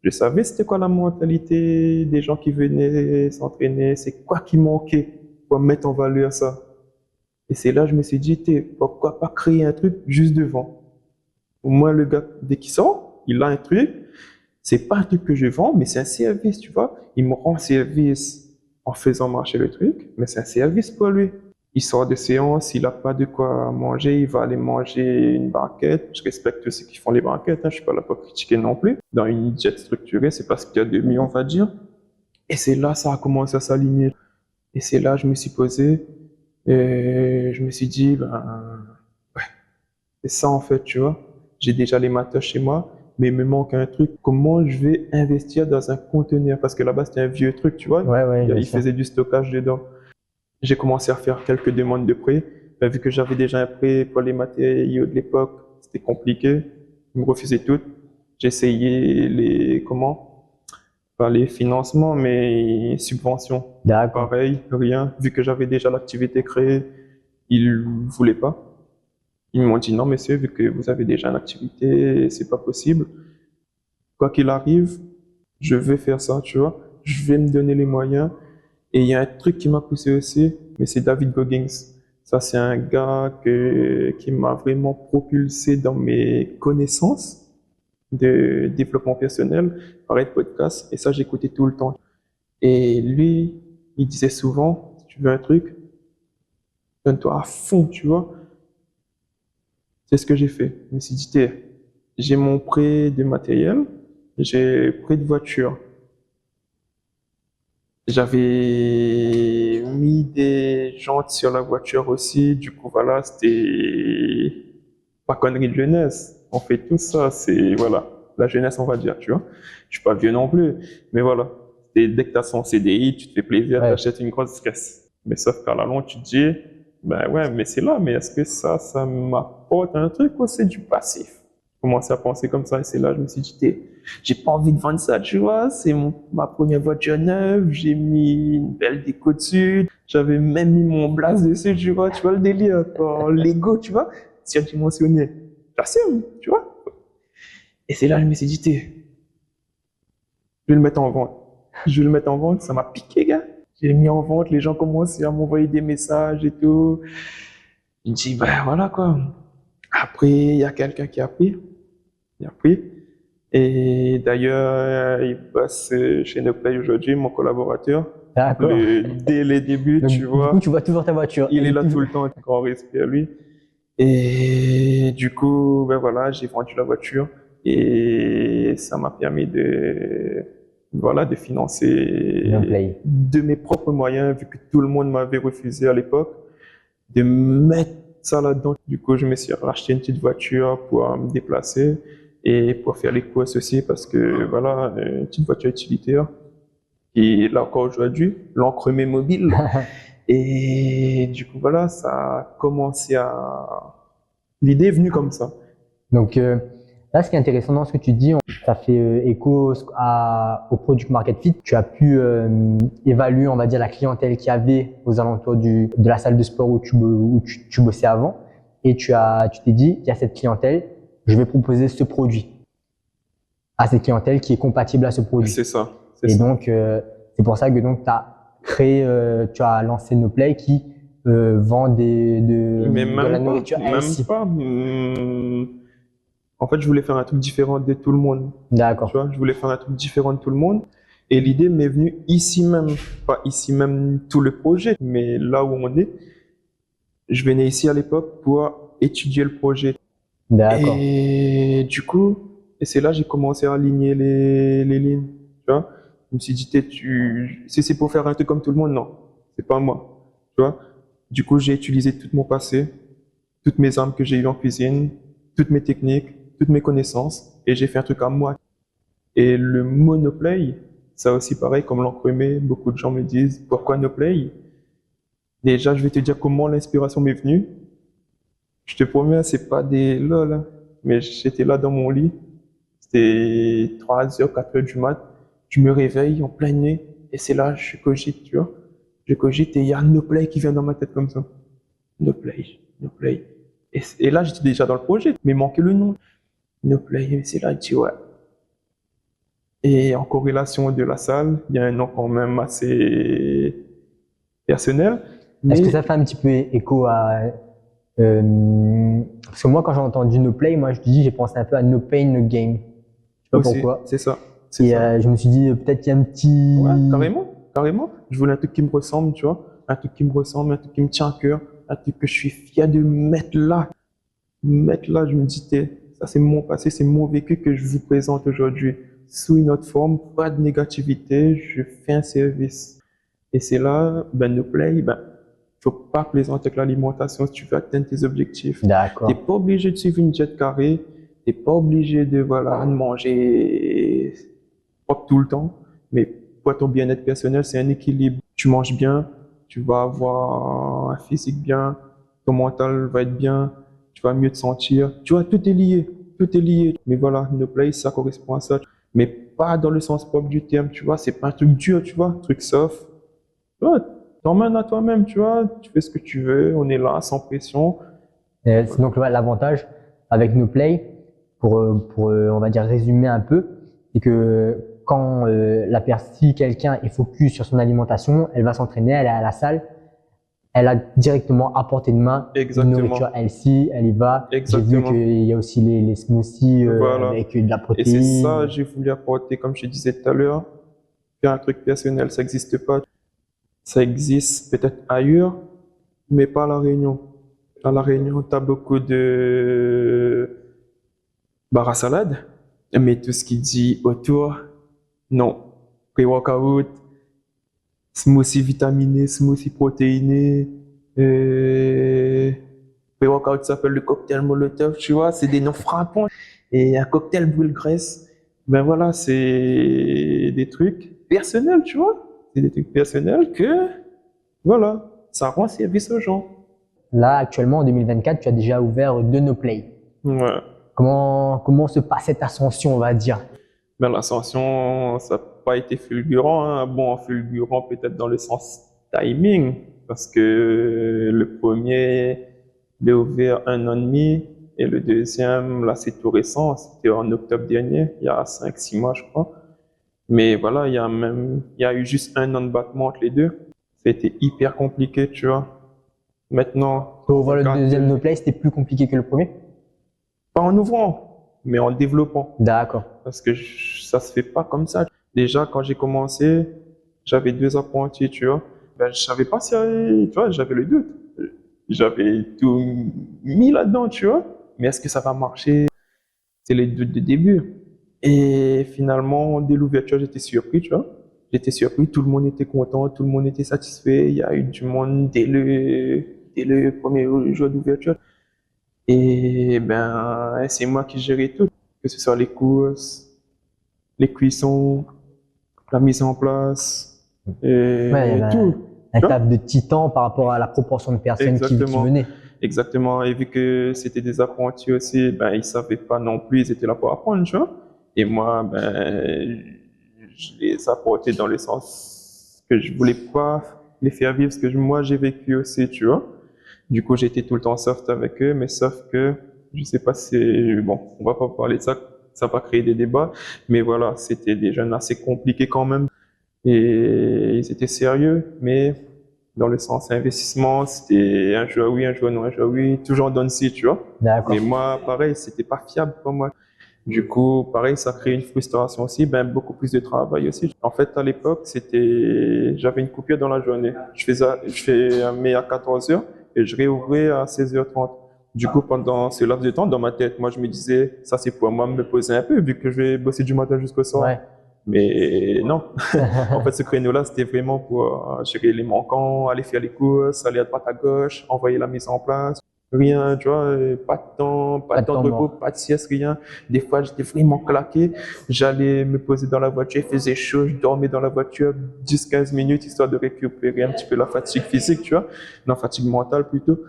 je savais c'était quoi la mentalité des gens qui venaient s'entraîner, c'est quoi qui manquait pour mettre en valeur ça. Et c'est là que je me suis dit, pourquoi pas créer un truc juste devant? Au moins, le gars, dès qu'il sort, il a un truc. C'est pas un truc que je vends, mais c'est un service, tu vois. Il me rend service en faisant marcher le truc, mais c'est un service pour lui. Il sort de séance, il n'a pas de quoi manger, il va aller manger une banquette. Je respecte tous ceux qui font les banquettes, hein, je suis pas là pour critiquer non plus. Dans une diète structurée, c'est parce qu'il y a 2 millions, on va dire. Et c'est là, ça a commencé à s'aligner. Et c'est là, je me suis posé et je me suis dit, ben, ouais, c'est ça en fait, tu vois. J'ai déjà les matos chez moi, mais il me manque un truc. Comment je vais investir dans un conteneur? Parce que là-bas, c'était un vieux truc, tu vois. Ouais, bien Il sûr. faisait du stockage dedans. J'ai commencé à faire quelques demandes de prêt. Ben, vu que j'avais déjà un prêt pour les matériaux de l'époque, c'était compliqué. Ils me refusaient tout. J'ai essayé pas les financements, mais subventions. D'accord. Pareil, rien. Vu que j'avais déjà l'activité créée, ils voulaient pas. Ils m'ont dit non, monsieur, vu que vous avez déjà une activité, c'est pas possible. Quoi qu'il arrive, je vais faire ça, tu vois. Je vais me donner les moyens. Et il y a un truc qui m'a poussé aussi, mais c'est David Goggins. Ça, c'est un gars qui m'a vraiment propulsé dans mes connaissances de développement personnel, pareil de podcast. Et ça, j'écoutais tout le temps. Et lui, il disait souvent, si tu veux un truc, donne-toi à fond, tu vois. C'est ce que j'ai fait. Je me suis dit, j'ai mon prêt de matériel, j'ai prêt de voiture. J'avais mis des jantes sur la voiture aussi. Du coup, voilà, c'était pas connerie de jeunesse. On fait tout ça, c'est, voilà, la jeunesse, on va dire, tu vois. Je suis pas vieux non plus, mais voilà. Et dès que tu as son CDI, tu te fais plaisir, Ouais. tu achètes une grosse caisse. Mais sauf qu'à la longue, tu te dis, ben ouais, mais c'est là, mais est-ce que ça m'apporte un truc ou c'est du passif? J'ai commencé à penser comme ça et c'est là que je me suis dit, j'ai pas envie de vendre ça, tu vois, c'est ma première voiture neuve, j'ai mis une belle déco dessus, J'avais même mis mon blaze dessus, tu vois le délire, quoi. Lego, tu vois, surdimensionné. J'assume, tu vois. Et c'est là que je me suis dit, je vais le mettre en vente. Je vais le mettre en vente, ça m'a piqué, gars. J'ai mis en vente, les gens commençaient à m'envoyer des messages et tout. Je me dis, ben voilà, quoi. Après, il y a quelqu'un qui a pris. Il a pris. Et d'ailleurs, il passe chez NoPlay aujourd'hui, mon collaborateur. D'accord. Dès les débuts, Donc, tu du vois. coup, tu vois toujours ta voiture. Il Elle est est là tout toujours- le temps, grand respect à lui. Et du coup, ben voilà, j'ai vendu la voiture et ça m'a permis voilà, de financer Play. de mes propres moyens, vu que tout le monde m'avait refusé à l'époque, de mettre ça là-dedans. Du coup, je me suis racheté une petite voiture pour me déplacer et pour faire les courses aussi, parce que voilà, une petite voiture utilitaire. Et là encore aujourd'hui, l'encremé mobile. Et du coup, voilà, ça a commencé à... L'idée est venue comme ça. Donc là, ce qui est intéressant dans ce que tu dis, ça fait écho au Product Market Fit. Tu as pu évaluer, on va dire, la clientèle qu'il y avait aux alentours de la salle de sport où tu bossais avant. Et tu t'es dit, il y a cette clientèle, je vais proposer ce produit à cette clientèle qui est compatible à ce produit. C'est ça. Et donc, c'est pour ça que donc, tu as lancé NoPlay qui vend de la nourriture healthy. Même pas. En fait, je voulais faire un truc différent de tout le monde. D'accord. Tu vois, je voulais faire un truc différent de tout le monde. Et l'idée m'est venue ici même. Pas ici même tout le projet, mais là où on est. Je venais ici à l'époque pour étudier le projet. D'accord. Et du coup, c'est là que j'ai commencé à aligner les lignes. Tu vois, je me suis dit, si c'est pour faire un truc comme tout le monde, non, c'est pas moi. Tu vois, du coup, j'ai utilisé tout mon passé, toutes mes armes que j'ai eues en cuisine, toutes mes techniques, toutes mes connaissances, et j'ai fait un truc à moi. Et le mot NoPlay, ça aussi pareil, comme l'encremé, beaucoup de gens me disent, pourquoi NoPlay? Déjà, je vais te dire comment l'inspiration m'est venue. Je te promets, c'est pas des lol, hein, mais j'étais là dans mon lit. C'était 3h, 4h du mat. Je me réveille en pleine nuit et c'est là, je cogite, tu vois. Je cogite et il y a NoPlay qui vient dans ma tête comme ça. NoPlay, NoPlay. Et là, j'étais déjà dans le projet, mais il manquait le nom. NoPlay, et c'est là, je dis ouais. Et en corrélation de la salle, il y a un nom quand même assez personnel. Est-ce que ça fait un petit peu écho à parce que moi, quand j'ai entendu NoPlay, moi, j'ai pensé un peu à No Pain, No Gain. Je sais pas pourquoi. C'est ça. Et je me suis dit, peut-être qu'il y a un petit... Ouais, carrément. Je voulais un truc qui me ressemble, tu vois. Un truc qui me ressemble, un truc qui me tient à cœur, un truc que je suis fier de mettre là. Mettre là, je me dis, ça c'est mon passé, c'est mon vécu que je vous présente aujourd'hui. Sous une autre forme, pas de négativité, je fais un service. Et c'est là, NoPlay, faut pas plaisanter avec l'alimentation si tu veux atteindre tes objectifs. D'accord. T'es pas obligé de suivre une diète carrée, t'es pas obligé de manger propre tout le temps, mais pour ton bien-être personnel, c'est un équilibre. Tu manges bien, tu vas avoir un physique bien, ton mental va être bien, tu vas mieux te sentir. Tu vois, tout est lié, tout est lié. Mais voilà, NoPlay, ça correspond à ça. Mais pas dans le sens propre du terme, tu vois, c'est pas un truc dur, tu vois, un truc soft. Tu vois, t'emmènes à toi-même, tu vois, tu fais ce que tu veux, on est là, sans pression. C'est donc l'avantage avec NoPlay, on va dire résumer un peu, c'est que quand si quelqu'un est focus sur son alimentation, elle va s'entraîner, elle est à la salle, elle a directement à portée de main une nourriture healthy, elle y va. J'ai vu qu'il y a aussi les smoothies avec de la protéine. Et c'est ça que j'ai voulu apporter, comme je te disais tout à l'heure, faire un truc personnel, ça n'existe pas. Ça existe peut-être ailleurs, mais pas à La Réunion. À La Réunion, tu as beaucoup de bar à salade, mais tout ce qui dit autour, non. Pré-workout, smoothie vitaminé, smoothie protéiné, pré-workout s'appelle le cocktail Molotov, tu vois, c'est des noms frappants. Et un cocktail brûle-graisse, voilà, c'est des trucs personnels, tu vois. C'est des trucs personnels que, voilà, ça rend service aux gens. Là, actuellement, en 2024, tu as déjà ouvert 2 NoPlay. Ouais. Comment se passe cette ascension, on va dire? L'ascension, ça n'a pas été fulgurant, hein. Bon, fulgurant peut-être dans le sens timing, parce que le premier, il est ouvert 1 an et demi, et le deuxième, là, c'est tout récent, c'était en octobre dernier, il y a 5, 6 mois, je crois. Mais voilà, il y a eu juste 1 an de battement entre les deux. C'était hyper compliqué, tu vois. Maintenant, Pour ouvrir le regarde, deuxième no play, c'était plus compliqué que le premier? pas en ouvrant, mais en développant. D'accord. Parce que ça se fait pas comme ça. Déjà, quand j'ai commencé, j'avais 2 apprentis, tu vois. Ben, je savais pas si, tu vois, j'avais le doute. J'avais tout mis là-dedans, tu vois. Mais est-ce que ça va marcher? C'est les doutes de début. Et finalement, dès l'ouverture, j'étais surpris, tu vois. J'étais surpris, tout le monde était content, tout le monde était satisfait. Il y a eu du monde dès le premier jour d'ouverture. Et ben, c'est moi qui gérais tout, que ce soit les courses, les cuissons, la mise en place, Ouais, il y et avait tout. un Tu vois? taf de titan par rapport à la proportion de personnes qui Exactement. venaient. Exactement. Et vu que c'était des apprentis aussi, ben, ils savaient pas non plus, ils étaient là pour apprendre, tu vois. Et moi, ben, je les apportais dans le sens que je voulais pas les faire vivre, ce que moi j'ai vécu aussi, tu vois. Du coup, j'étais tout le temps soft avec eux, mais sauf que, je sais pas si, bon, on va pas parler de ça, ça va créer des débats, mais voilà, c'était des jeunes assez compliqués quand même. Et ils étaient sérieux, mais dans le sens investissement, c'était un joueur oui, un joueur non, un joueur oui, toujours donne si, tu vois. D'accord. Mais moi, pareil, c'était pas fiable pour moi. Du coup, pareil, ça crée une frustration aussi, ben, beaucoup plus de travail aussi. En fait, à l'époque, j'avais une coupure dans la journée. Je fais un mai à 14 heures et je réouvrais à 16h30. Du coup, pendant ce laps de temps, dans ma tête, moi, je me disais, ça, c'est pour moi me poser un peu, vu que je vais bosser du matin jusqu'au soir. Ouais. Mais non. En fait, ce créneau-là, c'était vraiment pour gérer les manquants, aller faire les courses, aller à droite à gauche, envoyer la mise en place. Rien, tu vois, pas de temps, pas de temps de repos, mort. pas de sieste, rien. Des fois, j'étais vraiment claqué. J'allais me poser dans la voiture, il faisait chaud, je dormais dans la voiture 10, 15 minutes, histoire de récupérer un petit peu la fatigue physique, tu vois, la fatigue mentale plutôt.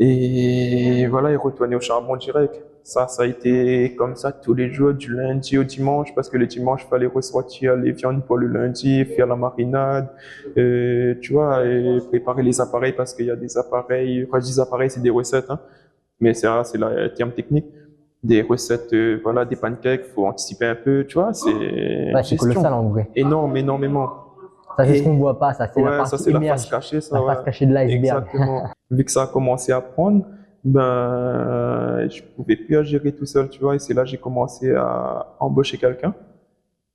Et voilà, et retourner au charbon direct. Ça a été comme ça tous les jours, du lundi au dimanche, parce que le dimanche, il fallait ressortir les viandes pour le lundi, faire la marinade, tu vois, et préparer les appareils, parce qu'il y a des appareils, quand je dis appareils, c'est des recettes, hein, mais c'est le terme technique, des recettes, voilà, des pancakes, faut anticiper un peu, tu vois, c'est Ouais, c'est gestion. colossal en vrai. Énorme, énormément. Ça, c'est ce Et qu'on voit pas, ça, c'est la ouais, ça partie c'est la face émerge, cachée, ça, la ouais. face cachée de l'iceberg. Exactement. Vu que ça a commencé à prendre, ben, je pouvais plus à gérer tout seul, tu vois, et c'est là que j'ai commencé à embaucher quelqu'un,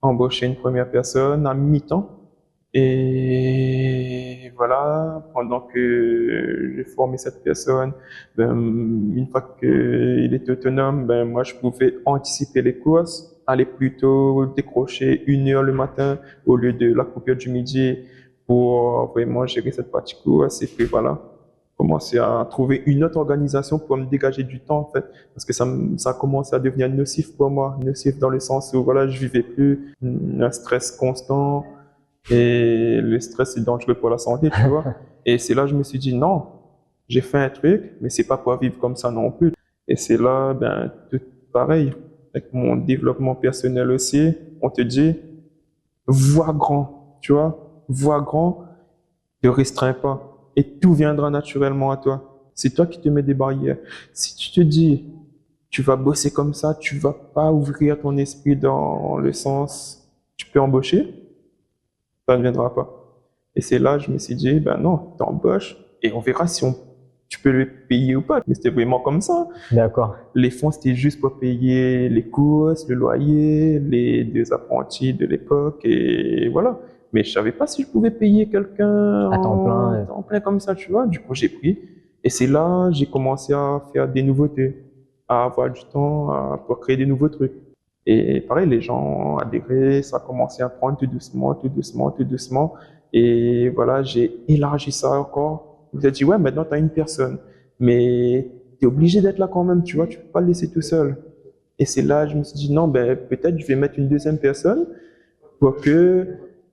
embaucher une première personne à mi-temps. Et voilà, pendant que j'ai formé cette personne, ben, une fois qu'il était autonome, ben, moi, je pouvais anticiper les courses, aller plutôt décrocher 1 heure le matin au lieu de la coupure du midi pour vraiment gérer cette partie course. Et puis voilà, commencer à trouver une autre organisation pour me dégager du temps, en fait, parce que ça a commencé à devenir nocif pour moi, nocif dans le sens où voilà, je vivais plus un stress constant. Et le stress, c'est dangereux pour la santé, tu vois. Et c'est là que je me suis dit, non, j'ai fait un truc, mais c'est pas pour vivre comme ça non plus. Et c'est là, ben, tout pareil, avec mon développement personnel aussi, on te dit, vois grand, tu vois, vois grand, ne restreins pas. Et tout viendra naturellement à toi. C'est toi qui te mets des barrières. Si tu te dis, tu vas bosser comme ça, tu vas pas ouvrir ton esprit dans le sens, tu peux embaucher, ça ne viendra pas. Et c'est là que je me suis dit, ben non, t'embauches et on verra si tu peux le payer ou pas. Mais c'était vraiment comme ça. D'accord. Les fonds, c'était juste pour payer les courses, le loyer, les 2 apprentis de l'époque et voilà. Mais je savais pas si je pouvais payer quelqu'un À temps plein. temps plein comme ça, tu vois. Du coup, j'ai pris. Et c'est là que j'ai commencé à faire des nouveautés, à avoir du temps pour créer des nouveaux trucs. Et pareil, les gens ont adhéré, ça a commencé à prendre tout doucement, tout doucement, tout doucement. Et voilà, j'ai élargi ça encore. Vous avez dit, ouais, maintenant tu as une personne, mais tu es obligé d'être là quand même, tu vois, tu peux pas le laisser tout seul. Et c'est là que je me suis dit, non, ben, peut-être je vais mettre une deuxième personne pour que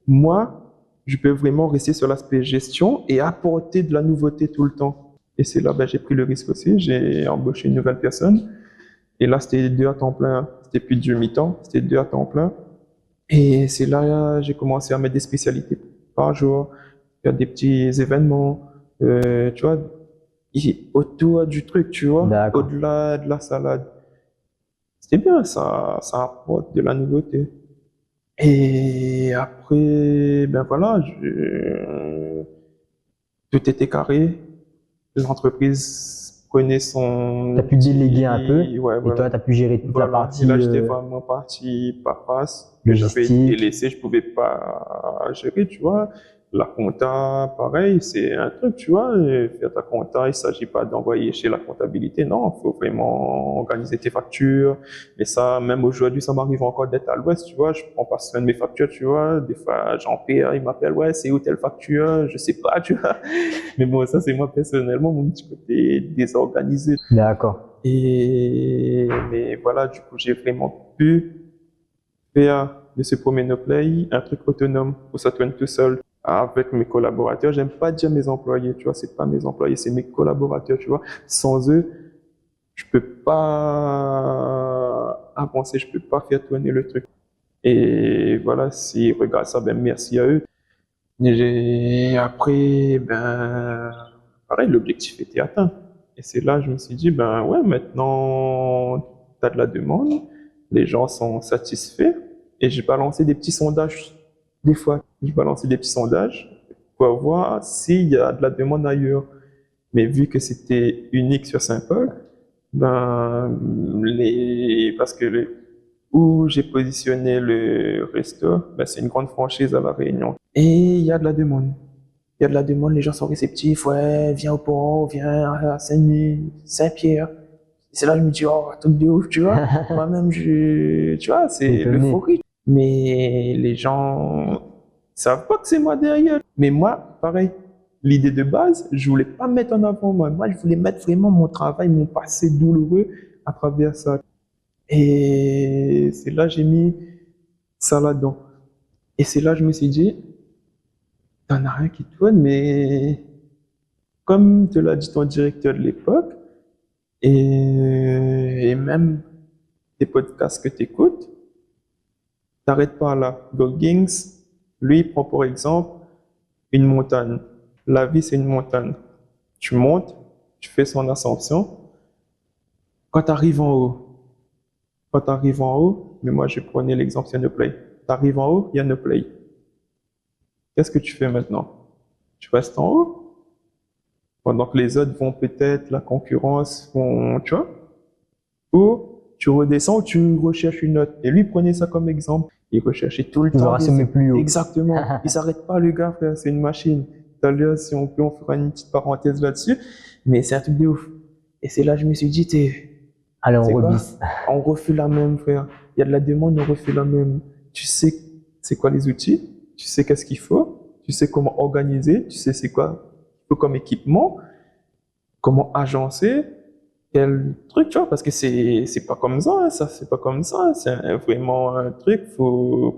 moi, je peux vraiment rester sur l'aspect gestion et apporter de la nouveauté tout le temps. Et c'est là, ben, j'ai pris le risque aussi, j'ai embauché une nouvelle personne. Et là, c'était 2 à temps plein. C'était plus du mi-temps, c'était 2 à temps plein. Et c'est là que j'ai commencé à mettre des spécialités par jour, faire des petits événements, tu vois, autour du truc, tu vois, D'accord. au-delà de la salade. C'était bien, ça apporte de la nouveauté. Et après, ben voilà, tout était carré. L'entreprise prenait Tu as son pu déléguer un peu petit, ouais, et voilà. toi, tu as pu gérer toute la Voilà. Et là, partie j'étais vraiment parti paperasse que j'avais logistique. délaissé, je pouvais pas gérer, tu vois. La compta, pareil, c'est un truc, tu vois. Et faire ta compta, il s'agit pas d'envoyer chez la comptabilité, non. Il faut vraiment organiser tes factures. Et ça, même aujourd'hui, ça m'arrive encore d'être à l'ouest, tu vois. Je prends pas soin de mes factures, tu vois. Des fois, j'en paie, il m'appelle, ouais, c'est où telle facture? Je sais pas, tu vois. Mais bon, ça, c'est moi personnellement, mon petit côté désorganisé. D'accord. Mais voilà, du coup, j'ai vraiment pu faire de ce premier no play un truc autonome où ça tourne tout seul avec mes collaborateurs. J'aime pas dire mes employés, tu vois, c'est pas mes employés, c'est mes collaborateurs, tu vois. Sans eux, je peux pas avancer, je peux pas faire tourner le truc. Et voilà, s'ils regardent ça, ben merci à eux. Et après, ben, pareil, l'objectif était atteint. Et c'est là, je me suis dit, ben ouais, maintenant, tu as de la demande, les gens sont satisfaits. Et j'ai balancé des petits sondages, des fois. J'ai balancé des petits sondages pour voir s'il y a de la demande ailleurs. Mais vu que c'était unique sur Saint-Paul, ben, parce que où j'ai positionné le resto, ben, c'est une grande franchise à La Réunion. Et il y a de la demande. Il y a de la demande, les gens sont réceptifs, ouais, viens au port, viens à Saint-Denis, Saint-Pierre. C'est là que je me dis, oh, truc de ouf, tu vois. Moi-même, tu vois, c'est Étonné. l'euphorie. Mais les gens savent pas que c'est moi derrière. Mais moi, pareil, l'idée de base, je voulais pas mettre en avant moi. Moi, je voulais mettre vraiment mon travail, mon passé douloureux à travers ça. Et c'est là que j'ai mis ça là-dedans. Et c'est là que je me suis dit, t'en as rien qui tourne, mais comme te l'a dit ton directeur de l'époque, et même tes podcasts que tu écoutes, t'arrêtes pas là. Goggins, lui, il prend pour exemple une montagne. La vie, c'est une montagne. Tu montes, tu fais son ascension. Quand tu arrives en haut, quand tu arrives en haut, mais moi, je prenais l'exemple sur No Play. Tu arrives en haut, il y a No Play. Qu'est-ce que tu fais maintenant? Tu restes en haut? Pendant que les autres vont peut-être, la concurrence, vont, tu vois? Ou tu redescends ou tu recherches une note. Et lui, prenez ça comme exemple. Il recherchait tout le Tu veux temps rassommer plus haut. Exactement. Il s'arrête pas, le gars, frère. C'est une machine. Tout à l'heure, si on peut, on fera une petite parenthèse là-dessus. Mais c'est un truc de ouf. Et c'est là que je me suis dit, Allez, on c'est quoi? rebisse. On refait la même, frère. Il y a de la demande, on refait la même. Tu sais c'est quoi les outils, tu sais qu'est-ce qu'il faut, tu sais comment organiser, tu sais c'est quoi il faut comme équipement, comment agencer, quel truc, tu vois, parce que c'est pas comme ça, hein, ça, c'est pas comme ça, c'est vraiment un truc,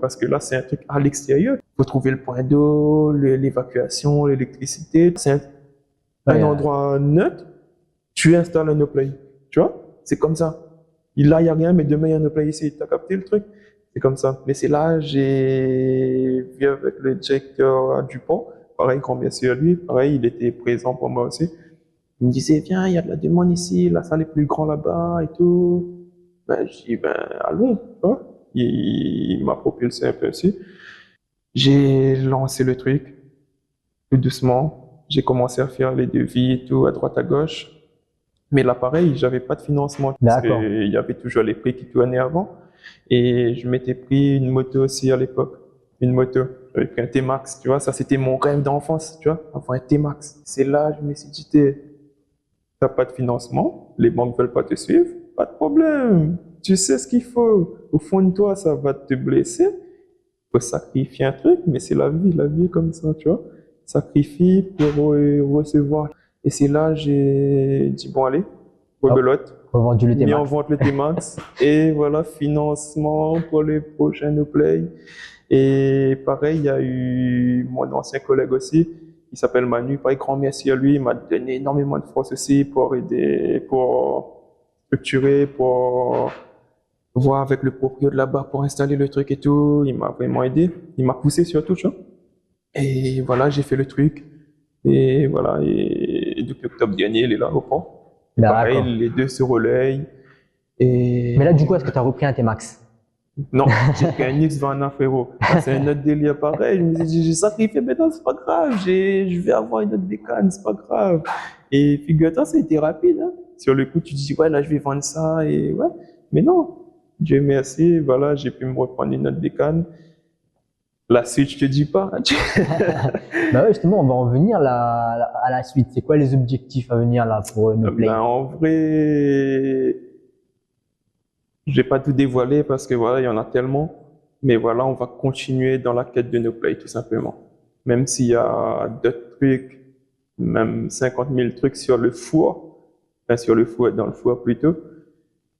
parce que là, c'est un truc à l'extérieur. Faut trouver le point d'eau, l'évacuation, l'électricité. C'est un Ouais, endroit neutre, tu installes un no play, tu vois, c'est comme ça. Là, il n'y a rien, mais demain, il y a un no play ici. Tu as capté le truc? C'est comme ça. Mais c'est là, j'ai vu avec le directeur Dupont, pareil, grand merci à lui, pareil, il était présent pour moi aussi. Il me disait, viens, il y a de la demande ici, la salle est plus grande là-bas et tout. Ben, je dis, ben, allons, tu vois. Il m'a propulsé un peu aussi. J'ai lancé le truc, tout doucement. J'ai commencé à faire les devis et tout, à droite, à gauche. Mais là, pareil, j'avais pas de financement parce d'accord. qu'il y avait toujours les prix qui tournaient avant. Et je m'étais pris une moto aussi à l'époque. Une moto. J'avais pris un T-Max, tu vois. Ça, c'était mon rêve d'enfance, tu vois. Avoir un T-Max. C'est là, je me suis dit, t'as pas de financement, les banques veulent pas te suivre, pas de problème. Tu sais ce qu'il faut. Au fond de toi, ça va te blesser. Faut sacrifier un truc, mais c'est la vie est comme ça, tu vois. Sacrifie pour recevoir. Et c'est là, j'ai dit, bon, allez, Hop, rebelote, revendu le mis en T-Max. vente le T-Max, et voilà, financement pour les prochains no play. Et pareil, il y a eu mon ancien collègue aussi, il s'appelle Manu, pareil, grand merci à lui, il m'a donné énormément de force aussi pour aider, pour structurer, pour voir avec le proprio de là-bas pour installer le truc et tout. Il m'a vraiment aidé. Il m'a poussé surtout, tu vois. Et voilà, j'ai fait le truc. Et voilà, et depuis octobre dernier, il est là au pont. Pareil, D'accord. les deux se relayent. Et Mais là, du coup, est-ce que tu as repris un T-Max? non, j'ai pris un X20, frérot. Là, c'est un autre délire pareil. Je me suis dit, j'ai sacrifié, mais non, c'est pas grave. Je vais avoir une autre bécane, c'est pas grave. Et figure-toi, ça a été rapide, hein. Sur le coup, tu te dis, ouais, là, je vais vendre ça. Et ouais, mais non. Dieu merci, voilà, j'ai pu me reprendre une autre bécane. La suite, je te dis pas. Bah ouais, justement, on va en venir là, à la suite. C'est quoi les objectifs à venir là pour No Play? Ben, en vrai, je vais pas tout dévoiler parce que voilà, il y en a tellement. Mais voilà, on va continuer dans la quête de nos plays, tout simplement. Même s'il y a d'autres trucs, même 50 000 trucs sur le four, enfin sur le four, dans le four plutôt.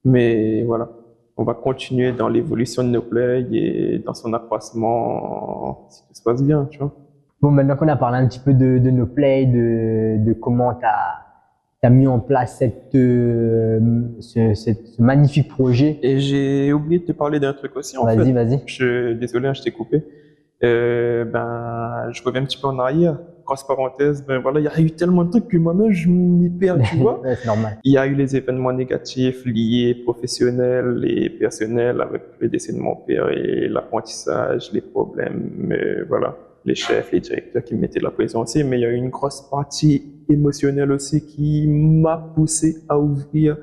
Mais voilà, on va continuer dans l'évolution de nos plays et dans son accroissement, si tout se passe bien, tu vois. Bon, maintenant qu'on a parlé un petit peu de No Play, de comment tu as mis en place ce magnifique projet. Et j'ai oublié de te parler d'un truc aussi, en fait. Vas-y, vas-y. Désolé, hein, je t'ai coupé. Ben, je reviens un petit peu en arrière. Grosse parenthèse, ben voilà, il y a eu tellement de trucs que moi-même, je m'y perds, tu vois. Ouais, c'est normal. Il y a eu les événements négatifs liés professionnels et personnels avec le décès de mon père et l'apprentissage, les problèmes, voilà, les chefs, les directeurs qui me mettaient la pression aussi. Mais il y a eu une grosse partie émotionnelle aussi qui m'a poussé à ouvrir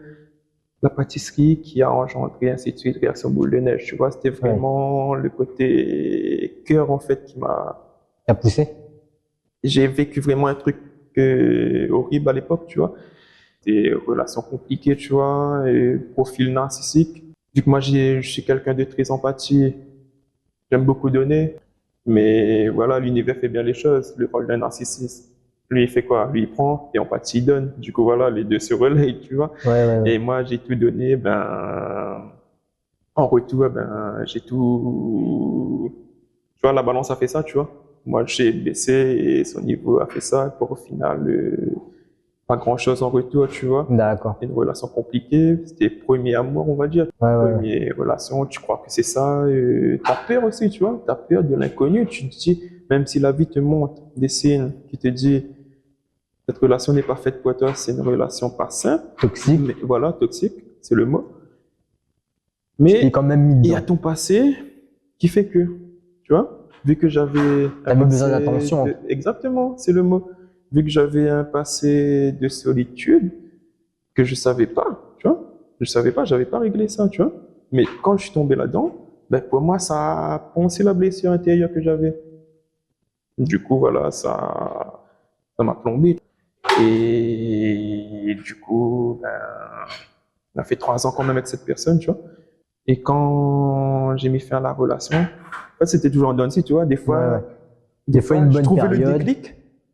la pâtisserie, qui a engendré ainsi de suite, réaction boule de neige. Tu vois, c'était Ouais. vraiment le côté cœur en fait qui m'a. T'as poussé? J'ai vécu vraiment un truc horrible à l'époque, tu vois. Des relations compliquées, tu vois, et profil narcissique. Vu que moi, je suis quelqu'un de très empathique, j'aime beaucoup donner, mais voilà, l'univers fait bien les choses. Le rôle d'un narcissiste, lui, il fait quoi? Lui, il prend et empathie, il donne. Du coup, voilà, les deux se relaient, tu vois. Ouais, ouais, ouais. Et moi, j'ai tout donné, ben, en retour, ben, j'ai tout. Tu vois, la balance a fait ça, tu vois. Moi, j'ai baissé et son niveau a fait ça. Pour au final, pas grand-chose en retour, tu vois. D'accord. Une relation compliquée, c'était premier amour, on va dire. Ouais, ouais, ouais. Première relation, tu crois que c'est ça. T'as peur aussi, tu vois. T'as peur de l'inconnu. Tu te dis, même si la vie te montre des signes qui te disent, cette relation n'est pas faite pour toi, c'est une relation pas saine. Toxique. Mais voilà, toxique, c'est le mot. Tu t'es Mais quand même mis il y a dedans. ton passé qui fait que, tu vois, vu que j'avais un T'avais besoin passé d'attention. exactement, c'est le mot. Vu que j'avais un passé de solitude que je savais pas, tu vois, je savais pas, j'avais pas réglé ça, tu vois. Mais quand je suis tombé là-dedans, ben pour moi, ça a poncé la blessure intérieure que j'avais. Du coup, voilà, ça m'a plombé. Et du coup, ben, on a fait 3 ans quand même avec cette personne, tu vois. Et quand j'ai mis fin à la relation, en fait, c'était toujours en dents de scie, tu vois. Des Ouais, fois, ouais. Des fois, une je bonne trouvais période.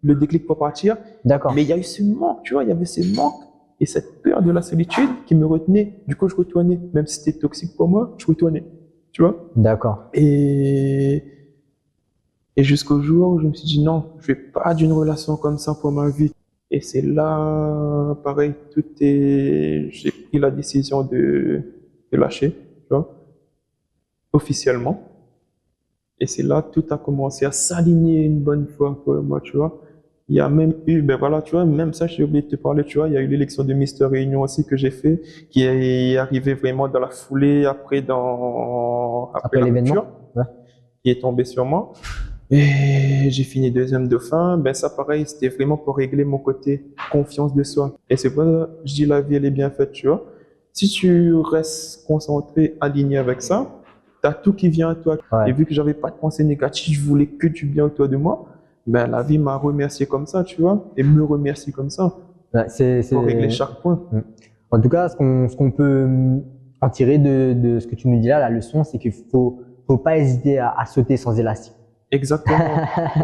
le déclic pour partir. D'accord. Mais il y a eu ce manque, tu vois, il y avait ce manque et cette peur de la solitude qui me retenait. Du coup, je retournais, même si c'était toxique pour moi, je retournais, tu vois. D'accord. Et jusqu'au jour où je me suis dit non, je vais pas d'une relation comme ça pour ma vie. Et c'est là, pareil, j'ai pris la décision de lâcher, tu vois, officiellement. Et c'est là tout a commencé à s'aligner une bonne fois pour moi, tu vois. Il y a même eu, ben voilà, tu vois, même ça, j'ai oublié de te parler, tu vois, il y a eu l'élection de Mister Réunion aussi que j'ai fait, qui est arrivé vraiment dans la foulée après Après la l'événement? rupture, Ouais. qui est tombé sur moi. Et j'ai fini deuxième dauphin. Ben ça, pareil, c'était vraiment pour régler mon côté confiance de soi. Et c'est pour ça que je dis la vie, elle est bien faite, tu vois. Si tu restes concentré, aligné avec ça, t'as tout qui vient à toi. Ouais. Et vu que j'avais pas de pensée négative, je voulais que du bien autour de moi, ben la vie m'a remercié comme ça, tu vois, et me remercie comme ça, Ouais, pour régler chaque point. En tout cas, ce qu'on peut en tirer de ce que tu nous dis là, la leçon, c'est qu'il faut pas hésiter à sauter sans élastique. Exactement.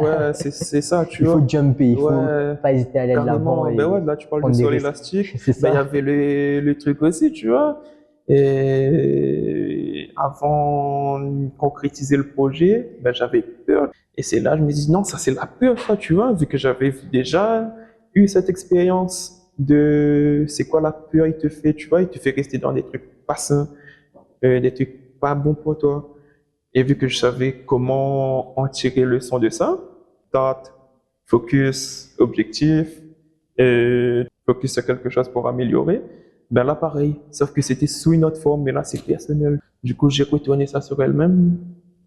Ouais, c'est ça, tu Il vois. faut jumper, il faut Ouais, pas hésiter à aller de l'avant carrément. et Ben ouais, là, tu parles de prendre des sol risques. élastique. C'est Ben, il y ça. avait le truc aussi, tu vois. Et avant de concrétiser le projet, ben, j'avais peur. Et c'est là, je me dis, non, ça, c'est la peur, ça, tu vois, vu que j'avais déjà eu cette expérience de c'est quoi la peur, il te fait, tu vois, il te fait rester dans des trucs pas sains, des trucs pas bons pour toi. Et vu que je savais comment en tirer le son de ça, start focus, objectif, focus sur quelque chose pour améliorer. Ben là, pareil, sauf que c'était sous une autre forme, mais là, c'est personnel. Du coup, j'ai retourné ça sur elle-même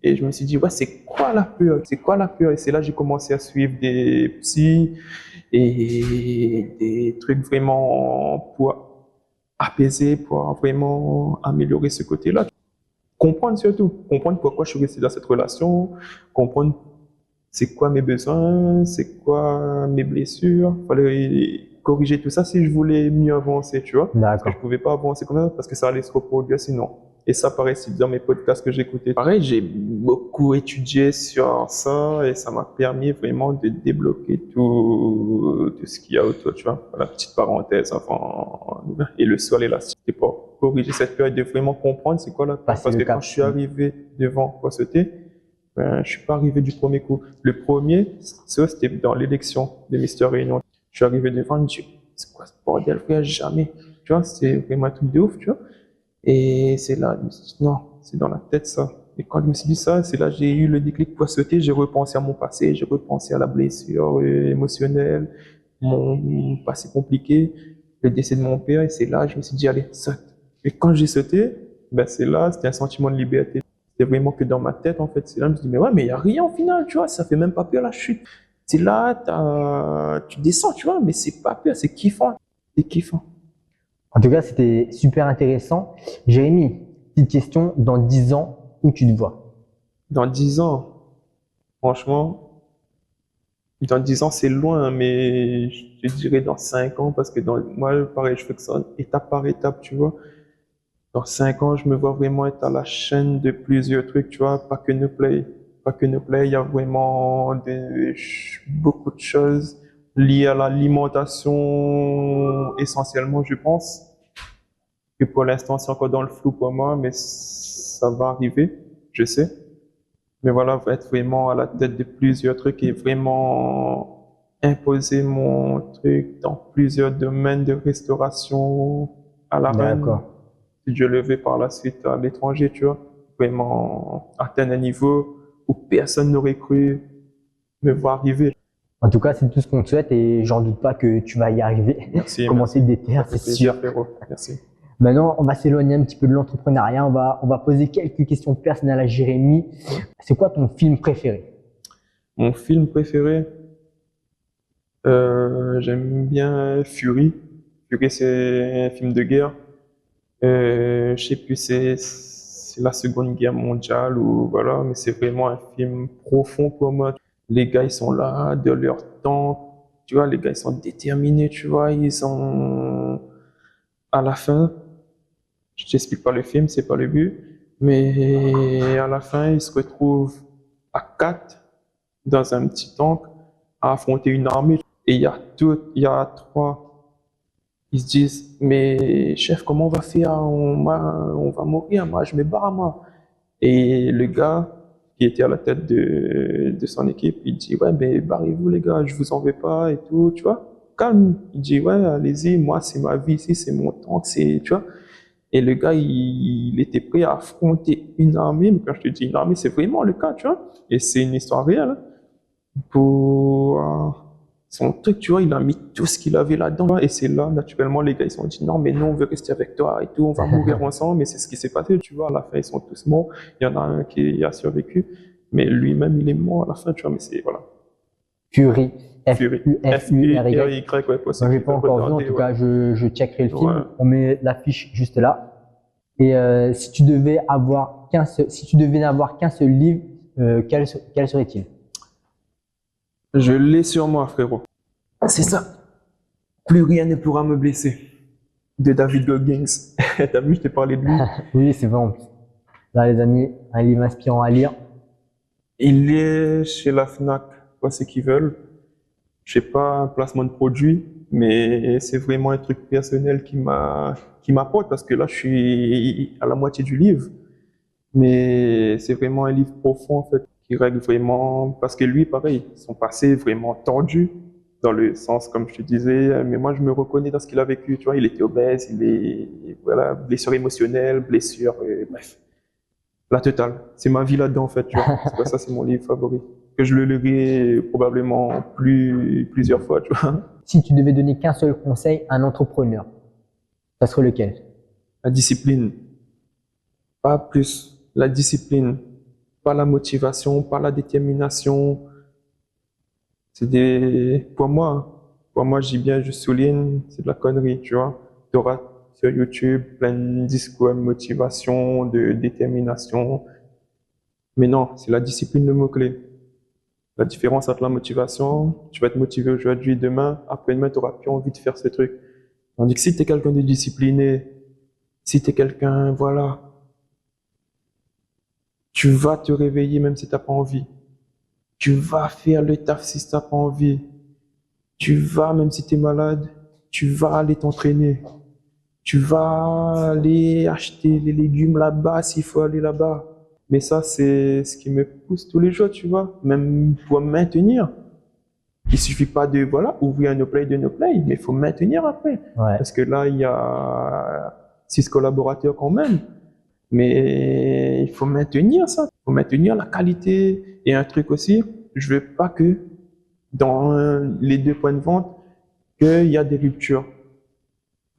et je me suis dit, ouais, c'est quoi la peur? C'est quoi la peur? Et c'est là que j'ai commencé à suivre des psys et des trucs vraiment pour apaiser, pour vraiment améliorer ce côté-là. Comprendre surtout, comprendre pourquoi je suis resté dans cette relation, comprendre c'est quoi mes besoins, c'est quoi mes blessures. Fallait corriger tout ça si je voulais mieux avancer, tu vois. Parce que D'accord. je pouvais pas avancer comme ça parce que ça allait se reproduire sinon. Et ça, pareil, c'est dans mes podcasts que j'écoutais. Pareil, j'ai beaucoup étudié sur ça et ça m'a permis vraiment de débloquer tout ce qu'il y a autour, tu vois. La petite parenthèse, enfin, et le sol élastique, c'est pour corriger cette période de vraiment comprendre c'est quoi la peur. Passer Parce le que quand cap. je suis arrivé devant Poissoté, ben, je suis pas arrivé du premier coup. Le premier, ça, c'était dans l'élection de Mister Réunion. Je suis arrivé devant, je me dis, c'est quoi ce bordel, frère, jamais. Tu vois, c'était vraiment un truc de ouf, tu vois. Et c'est là, je me suis dit, non, c'est dans la tête, ça. Et quand je me suis dit ça, c'est là que j'ai eu le déclic Poissoté. J'ai repensé à mon passé, j'ai repensé à la blessure émotionnelle, mon passé compliqué, le décès de mon père. Et c'est là que je me suis dit, allez, saute. Et quand j'ai sauté, ben c'est là, c'était un sentiment de liberté. C'était vraiment que dans ma tête, en fait. C'est là que je me suis dit, mais ouais, mais il n'y a rien au final, tu vois, ça fait même pas peur la chute. C'est là, tu descends, tu vois, mais c'est pas peur, c'est kiffant. C'est kiffant. En tout cas, c'était super intéressant. Jérémy, petite question, dans 10 ans, où tu te vois? Dans 10 ans, franchement, dans 10 ans, c'est loin, mais je dirais dans 5 ans, parce que moi, pareil, je fais que ça étape par étape, tu vois. Dans 5 ans, je me vois vraiment être à la chaîne de plusieurs trucs, tu vois, pas que Play. Pas que Play, il y a vraiment beaucoup de choses liées à l'alimentation, essentiellement, je pense. Que pour l'instant, c'est encore dans le flou pour moi, mais ça va arriver, je sais. Mais voilà, va être vraiment à la tête de plusieurs trucs et vraiment imposer mon truc dans plusieurs domaines de restauration à la reine. D'accord. Si je le vais par la suite à l'étranger, tu vois, vraiment atteindre un niveau où personne n'aurait cru me voir arriver. En tout cas, c'est tout ce qu'on te souhaite et j'en doute pas que tu vas y arriver. Merci, Commencer merci. des Ça terres, fait c'est sûr. plaisir, frérot. Merci. Maintenant, on va s'éloigner un petit peu de l'entrepreneuriat. On va poser quelques questions personnelles à Jérémy. C'est quoi ton film préféré? Mon film préféré, j'aime bien Fury. Fury, c'est un film de guerre. Je sais plus, c'est la Seconde Guerre mondiale ou voilà, mais c'est vraiment un film profond pour moi. Les gars, ils sont là de leur temps. Tu vois, les gars, ils sont déterminés, tu vois, ils sont à la fin. Je t'explique pas le film, c'est pas le but, mais à la fin, ils se retrouvent à quatre dans un petit tank à affronter une armée. Et il y a trois. Ils se disent, mais chef, comment on va faire? On va mourir, moi, je me barre, moi. Et le gars qui était à la tête de son équipe, il dit, ouais, ben, barrez-vous, les gars, je vous en veux pas et tout, tu vois. Calme. Il dit, ouais, allez-y, moi, c'est ma vie ici, c'est mon tank, c'est, tu vois. Et le gars, il était prêt à affronter une armée, mais quand je te dis une armée, c'est vraiment le cas, tu vois. Et c'est une histoire réelle, hein. Pour son truc, tu vois, il a mis tout ce qu'il avait là-dedans. Et c'est là, naturellement, les gars, ils se sont dit, non, mais nous, on veut rester avec toi et tout, on va mourir ensemble. Mais c'est ce qui s'est passé, tu vois. À la fin, ils sont tous morts. Il y en a un qui a survécu, mais lui-même, il est mort à la fin, tu vois. Mais c'est, voilà. Fury. Fury. F-U-R-Y. F-U-R-Y, ouais, Moi, je l'ai pas encore vu, en tout cas, je checkerai le film. Ouais. On met l'affiche juste là. Et si tu devais n'avoir qu'un seul livre, quel serait-il? Je l'ai sur moi, frérot. C'est ça. Plus rien ne pourra me blesser. De David Goggins. T'as vu, je t'ai parlé de lui. Oui, c'est vrai en plus. Là, les amis, un livre inspirant à lire. Il est chez la Fnac. Pas ce qu'ils veulent. Je sais pas un placement de produit, mais c'est vraiment un truc personnel qui m'apporte parce que là, je suis à la moitié du livre. Mais c'est vraiment un livre profond, en fait, qui règle vraiment, parce que lui, pareil, son passé est vraiment tordu, dans le sens, comme je te disais, mais moi, je me reconnais dans ce qu'il a vécu, tu vois, il était obèse, voilà, blessure émotionnelle, blessure, bref, la totale. C'est ma vie là-dedans, en fait, tu vois. C'est pour ça, c'est mon livre favori. que je le lirai probablement plusieurs fois, tu vois. Si tu devais donner qu'un seul conseil à un entrepreneur, ça serait lequel? La discipline, pas plus. La discipline, pas la motivation, pas la détermination. Pour moi, je dis bien, je souligne, c'est de la connerie, tu vois. Tu auras sur YouTube plein de discours de motivation, de détermination. Mais non, c'est la discipline le mot-clé. La différence entre la motivation, tu vas être motivé aujourd'hui, demain, après-demain, tu n'auras plus envie de faire ce truc. Tandis que si tu es quelqu'un de discipliné, si tu es quelqu'un, voilà, tu vas te réveiller même si tu n'as pas envie. Tu vas faire le taf si tu n'as pas envie. Tu vas, même si tu es malade, tu vas aller t'entraîner. Tu vas aller acheter les légumes là-bas s'il faut aller là-bas. Mais ça, c'est ce qui me pousse tous les jours, tu vois, même pour maintenir. Il suffit pas de, voilà, ouvrir un no play, de no play, mais il faut maintenir après. Ouais. Parce que là, il y a 6 collaborateurs quand même. Mais il faut maintenir ça. Il faut maintenir la qualité. Et un truc aussi, je veux pas que dans les 2 points de vente, qu'il y a des ruptures.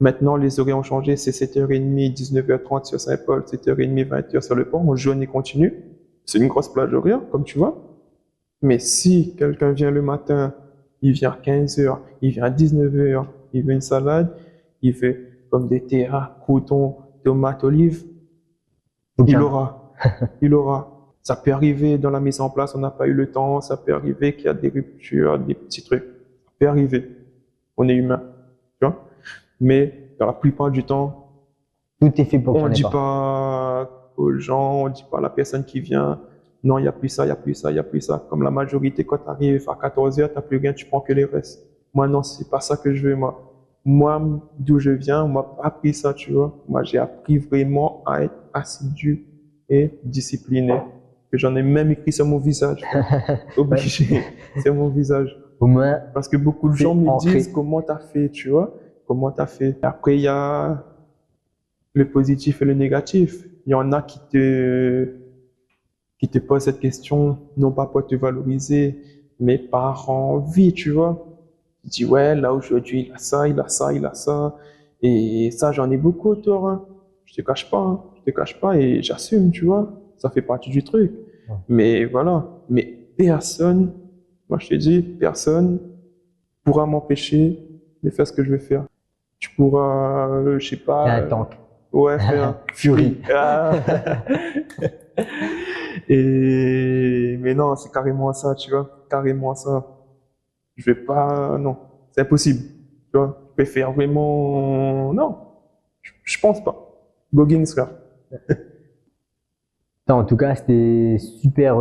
Maintenant, les horaires ont changé, c'est 7h30, 19h30 sur Saint-Paul, 7h30, 20h sur le port, en journée continue. C'est une grosse plage horaire, comme tu vois. Mais si quelqu'un vient le matin, il vient à 15h, il vient à 19h, il veut une salade, il veut pommes de terre, croutons, tomates, olives, il aura. Il aura. Ça peut arriver dans la mise en place, on n'a pas eu le temps, ça peut arriver qu'il y a des ruptures, des petits trucs. Ça peut arriver. On est humain, tu vois. Mais dans la plupart du temps, Tout est fait pour on qu'on ne n'ait dit pas. pas aux gens, on ne dit pas à la personne qui vient, non, il n'y a plus ça, il n'y a plus ça, il n'y a plus ça. Comme la majorité, quand tu arrives à 14h, tu n'as plus rien, tu prends que les restes. Moi, non, c'est pas ça que je veux, moi. Moi, d'où je viens, on m'a pas appris ça, tu vois. Moi, j'ai appris vraiment à être assidu et discipliné. Que j'en ai même écrit sur mon visage. Obligé, sur mon visage. Au moins, Parce que beaucoup de c'est gens me ancré. disent comment tu as fait, tu vois. Comment tu as fait. Après, il y a le positif et le négatif. Il y en a qui te posent cette question, non pas pour te valoriser, mais par envie, tu vois. Tu dis, ouais, là aujourd'hui, il a ça, il a ça, il a ça. Et ça, j'en ai beaucoup autour. Hein. Je te cache pas, hein. Je te cache pas et j'assume, tu vois. Ça fait partie du truc. Ouais. Mais voilà. Mais personne, moi je te dis, personne pourra m'empêcher de faire ce que je veux faire. Tu pourras, je sais t'es pas. un tank. Ouais, faire un Fury. Ah. Mais non, c'est carrément ça, tu vois. Carrément ça. Je vais pas, non. C'est impossible. Tu vois. Je vais faire vraiment, non. Je pense pas. Goggins, frère. En tout cas, c'était super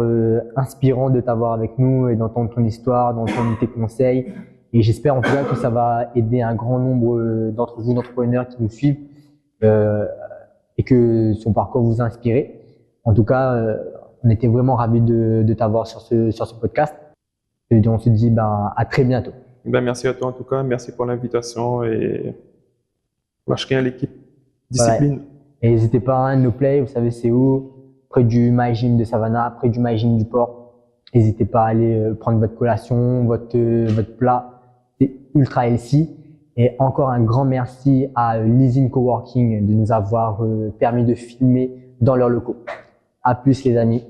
inspirant de t'avoir avec nous et d'entendre ton histoire, d'entendre tes conseils. Et j'espère en tout cas que ça va aider un grand nombre d'entre vous, d'entrepreneurs qui nous suivent et que son parcours vous a inspiré. En tout cas, on était vraiment ravis de t'avoir sur ce podcast. Et on se dit à très bientôt. Ben, merci à toi en tout cas. Merci pour l'invitation et lâche rien l'équipe. Discipline. Et n'hésitez pas, hein, NoPlay, vous savez c'est où? Près du My Gym de Savannah, près du My Gym du Port. N'hésitez pas à aller prendre votre collation, votre plat. C'est ultra healthy. Et encore un grand merci à Lizine Coworking de nous avoir permis de filmer dans leurs locaux. À plus les amis.